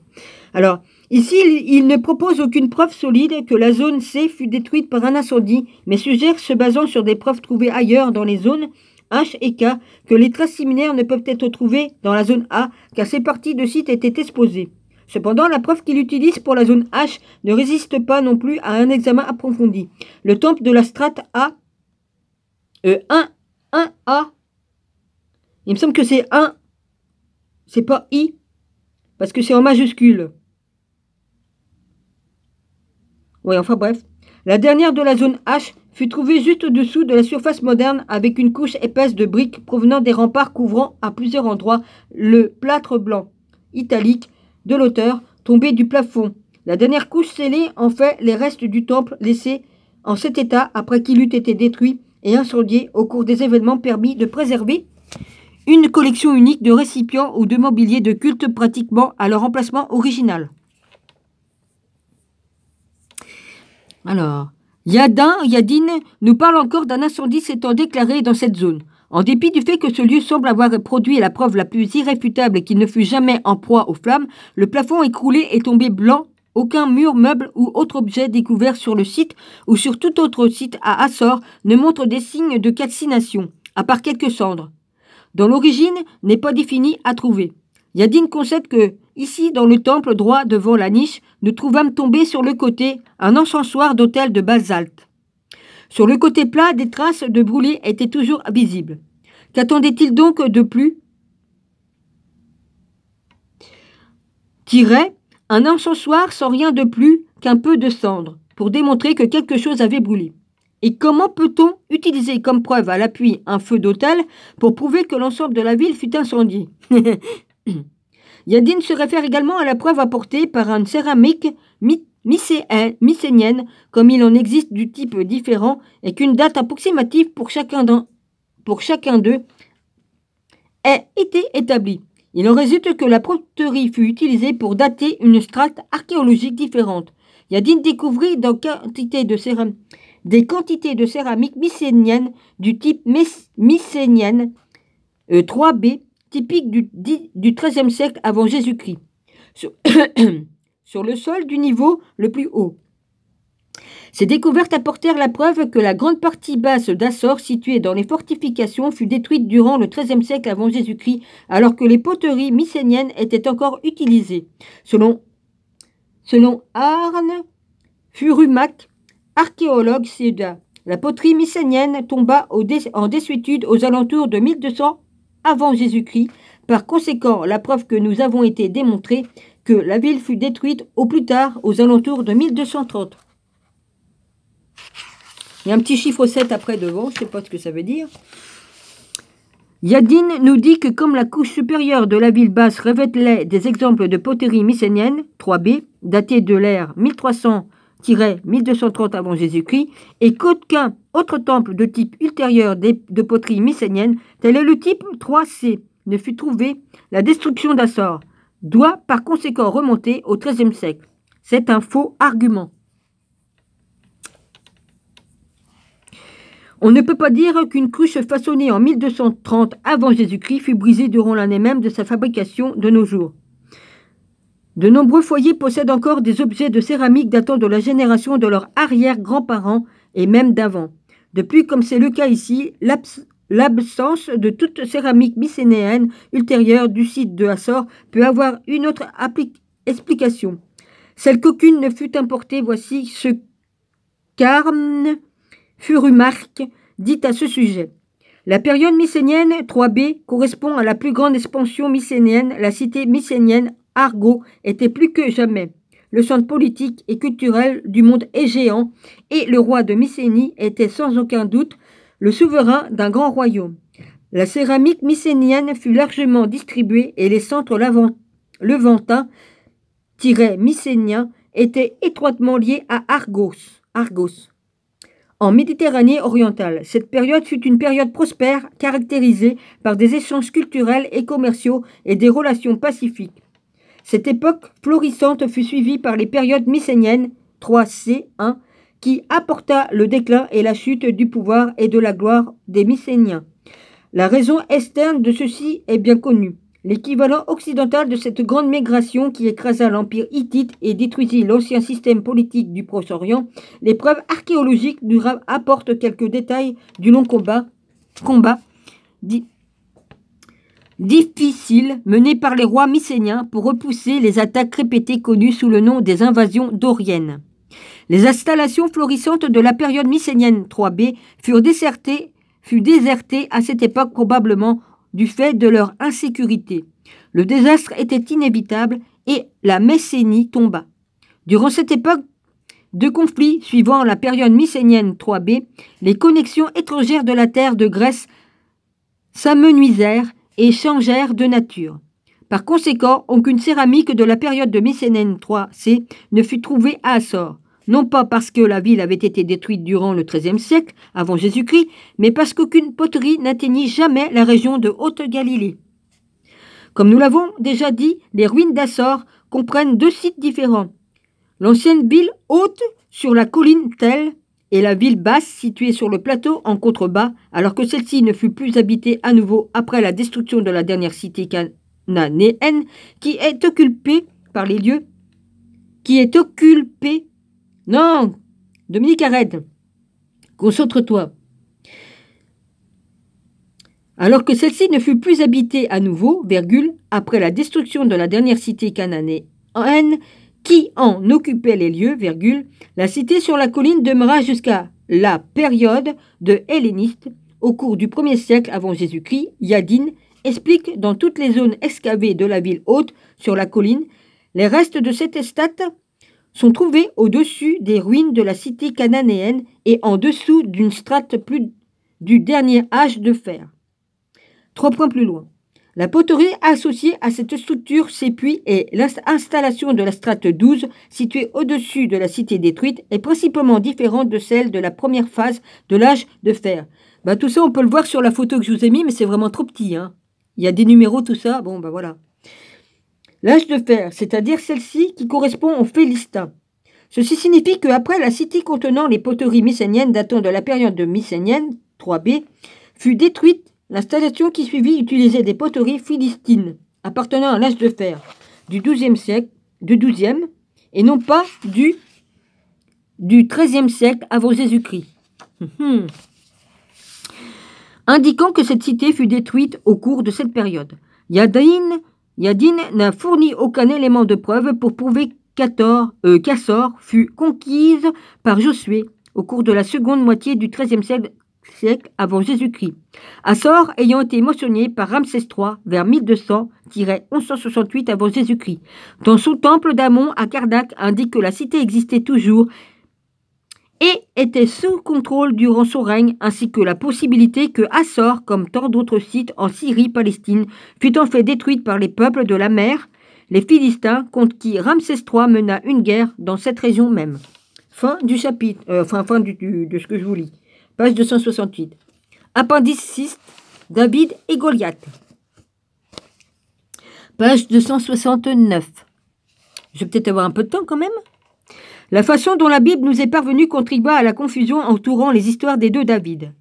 Speaker 1: Alors, ici, il ne propose aucune preuve solide que la zone C fut détruite par un incendie, mais suggère, se basant sur des preuves trouvées ailleurs dans les zones H et K, que les traces similaires ne peuvent être trouvées dans la zone A, car ces parties de site étaient exposées. Cependant, la preuve qu'il utilise pour la zone H ne résiste pas non plus à un examen approfondi. Le temple de la strate A, 1A, il me semble que c'est 1, c'est pas I, parce que c'est en majuscule. Oui, enfin bref. La dernière de la zone H fut trouvée juste au-dessous de la surface moderne avec une couche épaisse de briques provenant des remparts couvrant à plusieurs endroits le plâtre blanc italique de l'auteur tombé du plafond. La dernière couche scellée en fait les restes du temple laissé en cet état après qu'il eût été détruit et incendié au cours des événements permis de préserver une collection unique de récipients ou de mobilier de culte pratiquement à leur emplacement original. Alors, Yadine nous parle encore d'un incendie s'étant déclaré dans cette zone. En dépit du fait que ce lieu semble avoir produit la preuve la plus irréfutable qu'il ne fut jamais en proie aux flammes, le plafond écroulé est tombé blanc. Aucun mur, meuble ou autre objet découvert sur le site ou sur tout autre site à Açores ne montre des signes de calcination, à part quelques cendres, dont l'origine n'est pas définie à trouver. Yadine concède que, ici, dans le temple droit devant la niche, nous trouvâmes tomber sur le côté un encensoir d'autel de basalte. Sur le côté plat, des traces de brûlés étaient toujours visibles. Qu'attendait-il donc de plus ? Un encensoir sans rien de plus qu'un peu de cendre, pour démontrer que quelque chose avait brûlé. Et comment peut-on utiliser comme preuve à l'appui un feu d'autel pour prouver que l'ensemble de la ville fut incendié ? Yadine se réfère également à la preuve apportée par une céramique mycénienne, comme il en existe du type différent, et qu'une date approximative pour chacun d'eux ait été établie. Il en résulte que la poterie fut utilisée pour dater une strate archéologique différente. Yadine découvrit des quantités de céramique mycénienne du type mycénienne 3B, typique du XIIIe siècle avant Jésus-Christ, sur le sol du niveau le plus haut. Ces découvertes apportèrent la preuve que la grande partie basse d'Assor, située dans les fortifications, fut détruite durant le XIIIe siècle avant Jésus-Christ, alors que les poteries mycéniennes étaient encore utilisées. Selon Arne Furumac, archéologue suédois, la poterie mycénienne tomba en désuétude aux alentours de 1200 avant Jésus-Christ. Par conséquent, la preuve que nous avons été démontrée que la ville fut détruite au plus tard aux alentours de 1230. Il y a un petit chiffre 7 après devant, je ne sais pas ce que ça veut dire. Yadine nous dit que comme la couche supérieure de la ville basse révélait des exemples de poterie mycénienne, 3B, datée de l'ère 1300-1230 avant Jésus-Christ, et qu'aucun autre temple de type ultérieur de poterie mycénienne, tel est le type 3C, ne fut trouvé, la destruction d'Assor doit par conséquent remonter au XIIIe siècle. C'est un faux argument. On ne peut pas dire qu'une cruche façonnée en 1230 avant Jésus-Christ fut brisée durant l'année même de sa fabrication de nos jours. De nombreux foyers possèdent encore des objets de céramique datant de la génération de leurs arrière-grands-parents et même d'avant. De plus, comme c'est le cas ici, l'absence de toute céramique mycénienne ultérieure du site de Açores peut avoir une autre explication. Celle qu'aucune ne fut importée, voici ce qu'Arne Furumark dit à ce sujet. La période mycénienne 3B correspond à la plus grande expansion mycénienne. La cité mycénienne Argos était plus que jamais le centre politique et culturel du monde égéan et le roi de Mycénie était sans aucun doute le souverain d'un grand royaume. La céramique mycénienne fut largement distribuée et les centres levantins-mycéniens étaient étroitement liés à Argos. En Méditerranée orientale, cette période fut une période prospère caractérisée par des échanges culturels et commerciaux et des relations pacifiques. Cette époque florissante fut suivie par les périodes mycéniennes 3C1 qui apporta le déclin et la chute du pouvoir et de la gloire des Mycéniens. La raison externe de ceci est bien connue. L'équivalent occidental de cette grande migration qui écrasa l'empire hittite et détruisit l'ancien système politique du Proche-Orient, les preuves archéologiques nous apportent quelques détails du long combat difficile mené par les rois mycéniens pour repousser les attaques répétées connues sous le nom des invasions doriennes. Les installations florissantes de la période mycénienne 3B furent désertées à cette époque probablement du fait de leur insécurité. Le désastre était inévitable et la Messénie tomba. Durant cette époque de conflit, suivant la période mycénienne 3b, les connexions étrangères de la terre de Grèce s'amenuisèrent et changèrent de nature. Par conséquent, aucune céramique de la période de Mycénienne 3c ne fut trouvée à Assor, non pas parce que la ville avait été détruite durant le XIIIe siècle avant Jésus-Christ, mais parce qu'aucune poterie n'atteignit jamais la région de Haute-Galilée. Comme nous l'avons déjà dit, les ruines d'Assor comprennent 2 sites différents. L'ancienne ville haute sur la colline Tel et la ville basse située sur le plateau en contrebas, alors que celle-ci ne fut plus habitée à nouveau après la destruction de la dernière cité cananéenne, qui est occupée par les lieux, Non, Dominique, arrête. Concentre-toi. Alors que celle-ci ne fut plus habitée à nouveau, après la destruction de la dernière cité cananéenne, qui en occupait les lieux, la cité sur la colline demeura jusqu'à la période de helléniste. Au cours du 1er siècle avant Jésus-Christ, Yadin explique dans toutes les zones excavées de la ville haute sur la colline, les restes de cette strate sont trouvés au-dessus des ruines de la cité cananéenne et en dessous d'une strate plus du dernier âge de fer. 3 points plus loin. La poterie associée à cette structure s'épuise et l'installation de la strate 12, située au-dessus de la cité détruite, est principalement différente de celle de la première phase de l'âge de fer. Tout ça, on peut le voir sur la photo que je vous ai mis, mais c'est vraiment trop petit. Il y a des numéros, tout ça. Bon, voilà. L'âge de fer, c'est-à-dire celle-ci qui correspond aux Philistins. Ceci signifie qu'après la cité contenant les poteries mycéniennes datant de la période de Mycénienne, 3b, fut détruite. L'installation qui suivit utilisait des poteries philistines appartenant à l'âge de fer du XIIe siècle, et non pas du XIIIe siècle avant Jésus-Christ. Indiquant que cette cité fut détruite au cours de cette période. Yadin n'a fourni aucun élément de preuve pour prouver qu'Assor fut conquise par Josué au cours de la seconde moitié du XIIIe siècle avant Jésus-Christ. Assor ayant été mentionné par Ramsès III vers 1200-1168 avant Jésus-Christ. Dans son temple d'Amon à Karnak indique que la cité existait toujours et était sous contrôle durant son règne, ainsi que la possibilité que Assor, comme tant d'autres sites en Syrie-Palestine, fut en fait détruite par les peuples de la mer, les Philistins, contre qui Ramsès III mena une guerre dans cette région même. Fin du chapitre, de ce que je vous lis. Page 268. Appendice 6, David et Goliath. Page 269. Je vais peut-être avoir un peu de temps quand même. La façon dont la Bible nous est parvenue contribua à la confusion entourant les histoires des deux David.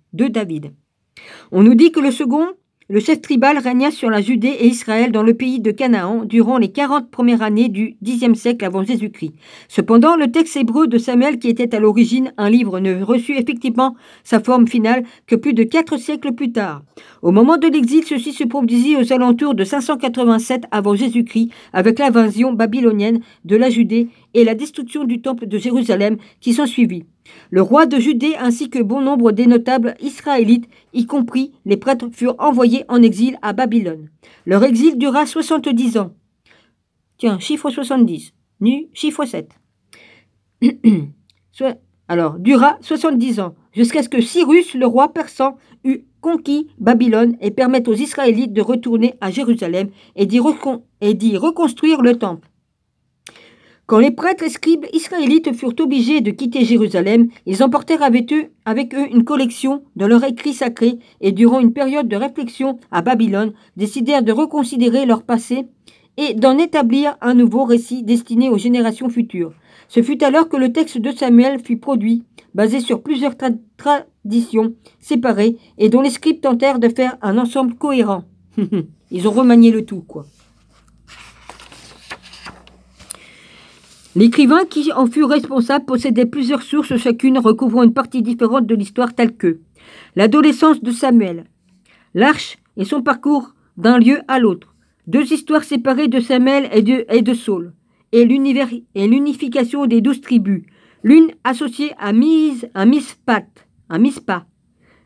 Speaker 1: On nous dit que le second, le chef tribal, régna sur la Judée et Israël dans le pays de Canaan durant les 40 premières années du Xe siècle avant Jésus-Christ. Cependant, le texte hébreu de Samuel, qui était à l'origine un livre, ne reçut effectivement sa forme finale que plus de 4 siècles plus tard. Au moment de l'exil, ceci se produisit aux alentours de 587 avant Jésus-Christ, avec l'invasion babylonienne de la Judée et la destruction du temple de Jérusalem qui s'ensuivit. Le roi de Judée ainsi que bon nombre des notables israélites, y compris les prêtres, furent envoyés en exil à Babylone. Leur exil dura 70 ans. Tiens, chiffre 70, chiffre 7. Dura 70 ans, jusqu'à ce que Cyrus, le roi persan, eut conquis Babylone et permette aux Israélites de retourner à Jérusalem et d'y reconstruire le temple. Quand les prêtres et scribes israélites furent obligés de quitter Jérusalem, ils emportèrent avec eux une collection de leurs écrits sacrés et durant une période de réflexion à Babylone, décidèrent de reconsidérer leur passé et d'en établir un nouveau récit destiné aux générations futures. Ce fut alors que le texte de Samuel fut produit, basé sur plusieurs traditions séparées et dont les scribes tentèrent de faire un ensemble cohérent. Ils ont remanié le tout, quoi. L'écrivain qui en fut responsable possédait plusieurs sources, chacune recouvrant une partie différente de l'histoire, telle que l'adolescence de Samuel, l'arche et son parcours d'un lieu à l'autre, 2 histoires séparées de Samuel et de Saul, et l'unification des 12 tribus, l'une associée à Mispah,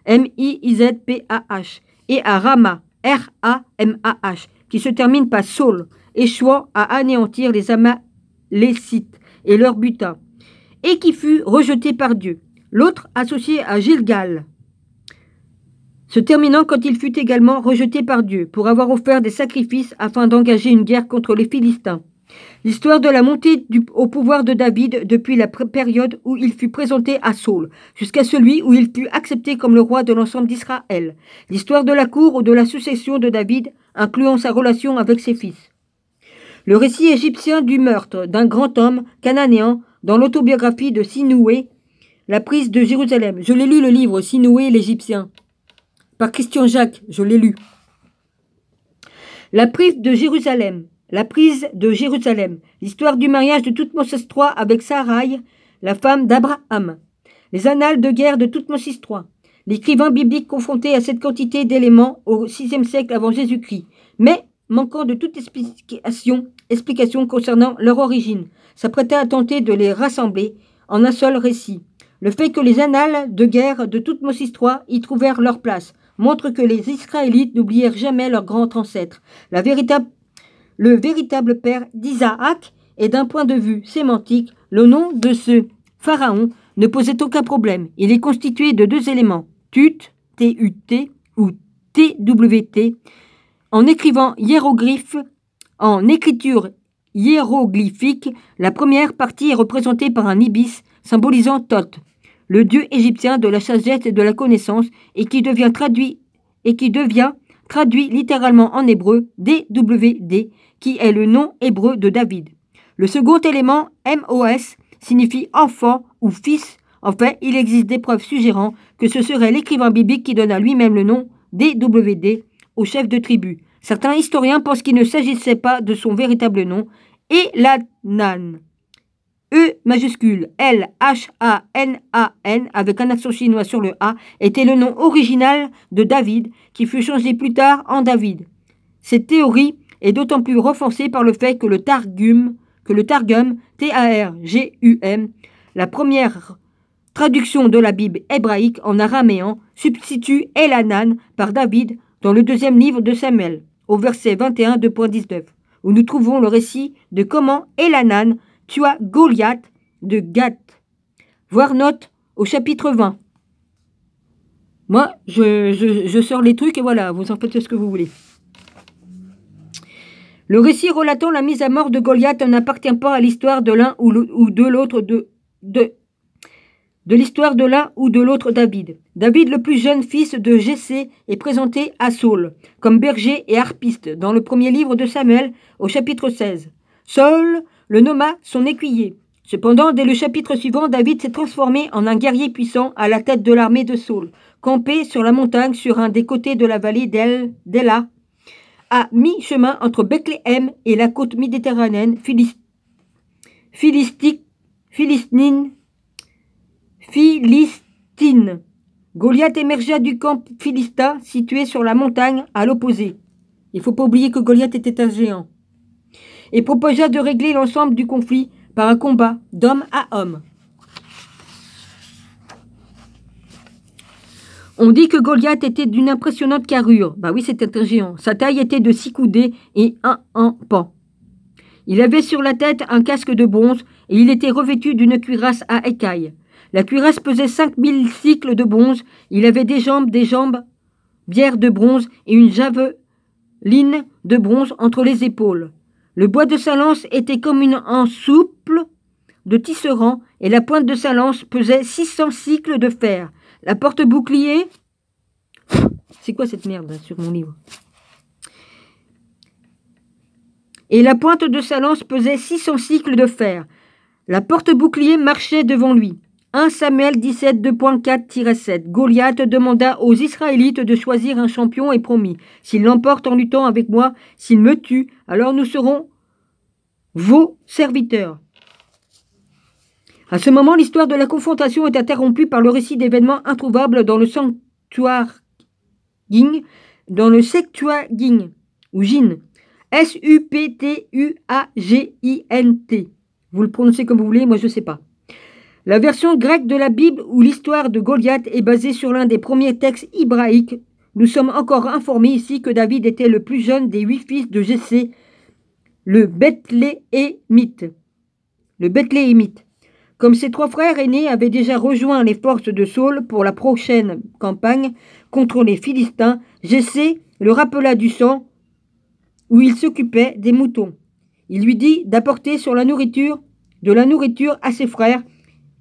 Speaker 1: M-I-Z-P-A-H, et à Rama, R-A-M-A-H, qui se termine par Saul, échouant à anéantir les Amalécites et leur butin, et qui fut rejeté par Dieu. L'autre associé à Gilgal, se terminant quand il fut également rejeté par Dieu pour avoir offert des sacrifices afin d'engager une guerre contre les Philistins. L'histoire de la montée au pouvoir de David depuis la période où il fut présenté à Saul, jusqu'à celui où il fut accepté comme le roi de l'ensemble d'Israël. L'histoire de la cour ou de la succession de David, incluant sa relation avec ses fils. Le récit égyptien du meurtre d'un grand homme cananéen dans l'autobiographie de Sinoué, la prise de Jérusalem. Je l'ai lu le livre Sinoué l'Égyptien, par Christian Jacques, je l'ai lu. La prise de Jérusalem. La prise de Jérusalem, l'histoire du mariage de Toutmoses III avec Sarai, la femme d'Abraham, les annales de guerre de Toutmoses III, l'écrivain biblique confronté à cette quantité d'éléments au VIe siècle avant Jésus-Christ, mais manquant de toute explication concernant leur origine, s'apprêtait à tenter de les rassembler en un seul récit. Le fait que les annales de guerre de Toutmoses III y trouvèrent leur place montre que les Israélites n'oublièrent jamais leur grand ancêtre, le véritable père d'Isaac, et d'un point de vue sémantique, le nom de ce pharaon ne posait aucun problème. Il est constitué de deux éléments, Tut, T-U-T, ou T-W-T. En écriture hiéroglyphique, la première partie est représentée par un ibis symbolisant Thoth, le dieu égyptien de la sagesse et de la connaissance, et qui devient traduit littéralement en hébreu DWD, qui est le nom hébreu de David. Le second élément, MOS, signifie enfant ou fils. En fait, il existe des preuves suggérant que ce serait l'écrivain biblique qui donna lui-même le nom DWD au chef de tribu. Certains historiens pensent qu'il ne s'agissait pas de son véritable nom, Elanan, E majuscule L-H-A-N-A-N, avec un accent chinois sur le A, était le nom original de David, qui fut changé plus tard en David. Cette théorie est d'autant plus renforcée par le fait que le Targum, T-A-R-G-U-M, la première traduction de la Bible hébraïque en araméen, substitue Elanan par David dans le deuxième livre de Samuel, au verset 21 2.19, où nous trouvons le récit de comment Elanan tua Goliath de Gath. Voir note au chapitre 20. Moi, je sors les trucs et voilà, vous en faites ce que vous voulez. Le récit relatant la mise à mort de Goliath n'appartient pas à l'histoire de l'un ou de l'autre de l'histoire de l'un ou de l'autre David. David, le plus jeune fils de Jessé, est présenté à Saul comme berger et harpiste dans le premier livre de Samuel au chapitre 16. Saul le nomma son écuyer. Cependant, dès le chapitre suivant, David s'est transformé en un guerrier puissant à la tête de l'armée de Saul, campé sur la montagne sur un des côtés de la vallée d'Ela, à mi-chemin entre Bethléem et la côte méditerranéenne philistine. Goliath émergea du camp philistin situé sur la montagne à l'opposé. Il ne faut pas oublier que Goliath était un géant. Et proposa de régler l'ensemble du conflit par un combat d'homme à homme. On dit que Goliath était d'une impressionnante carrure. Bah oui, c'était un géant. Sa taille était de 6 coudées et 1 pan. Il avait sur la tête un casque de bronze et il était revêtu d'une cuirasse à écailles. La cuirasse pesait 5000 cycles de bronze. Il avait des jambes bières de bronze et une javeline de bronze entre les épaules. Le bois de sa lance était comme une anse souple de tisserand et la pointe de sa lance pesait 600 cycles de fer. La porte-bouclier... C'est quoi cette merde sur mon livre? Et la pointe de sa lance pesait 600 cycles de fer. La porte-bouclier marchait devant lui. 1 Samuel 17, 2.4-7. Goliath demanda aux Israélites de choisir un champion et promit: s'il l'emporte en luttant avec moi, s'il me tue, alors nous serons vos serviteurs. À ce moment, l'histoire de la confrontation est interrompue par le récit d'événements introuvables dans le Septuagint, ou Gin, S-U-P-T-U-A-G-I-N-T. Vous le prononcez comme vous voulez, moi je ne sais pas. La version grecque de la Bible où l'histoire de Goliath est basée sur l'un des premiers textes hébraïques nous sommes encore informés ici que David était le plus jeune des 8 fils de Jessé, le Bethléemite. Comme ses 3 frères aînés avaient déjà rejoint les forces de Saül pour la prochaine campagne contre les Philistins, Jessé le rappela du champ où il s'occupait des moutons. Il lui dit d'apporter de la nourriture à ses frères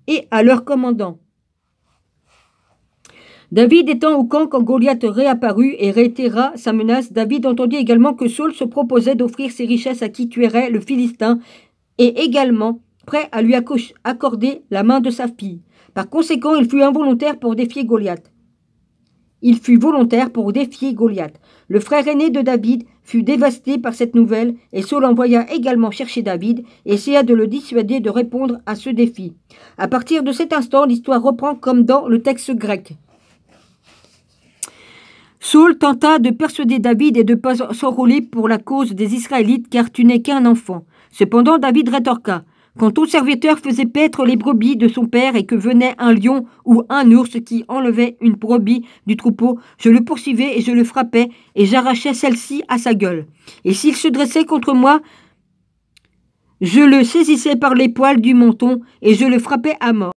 Speaker 1: et à leur commandant. David étant au camp quand Goliath réapparut et réitéra sa menace, David entendit également que Saül se proposait d'offrir ses richesses à qui tuerait le Philistin et également prêt à lui accorder la main de sa fille. Par conséquent, il fut volontaire pour défier Goliath. Le frère aîné de David fut dévasté par cette nouvelle et Saül envoya également chercher David et essaya de le dissuader de répondre à ce défi. À partir de cet instant, l'histoire reprend comme dans le texte grec. Saül tenta de persuader David et de ne pas s'enrôler pour la cause des Israélites car tu n'es qu'un enfant. Cependant, David rétorqua. Quand ton serviteur faisait paître les brebis de son père et que venait un lion ou un ours qui enlevait une brebis du troupeau, je le poursuivais et je le frappais et j'arrachais celle-ci à sa gueule. Et s'il se dressait contre moi, je le saisissais par les poils du menton et je le frappais à mort.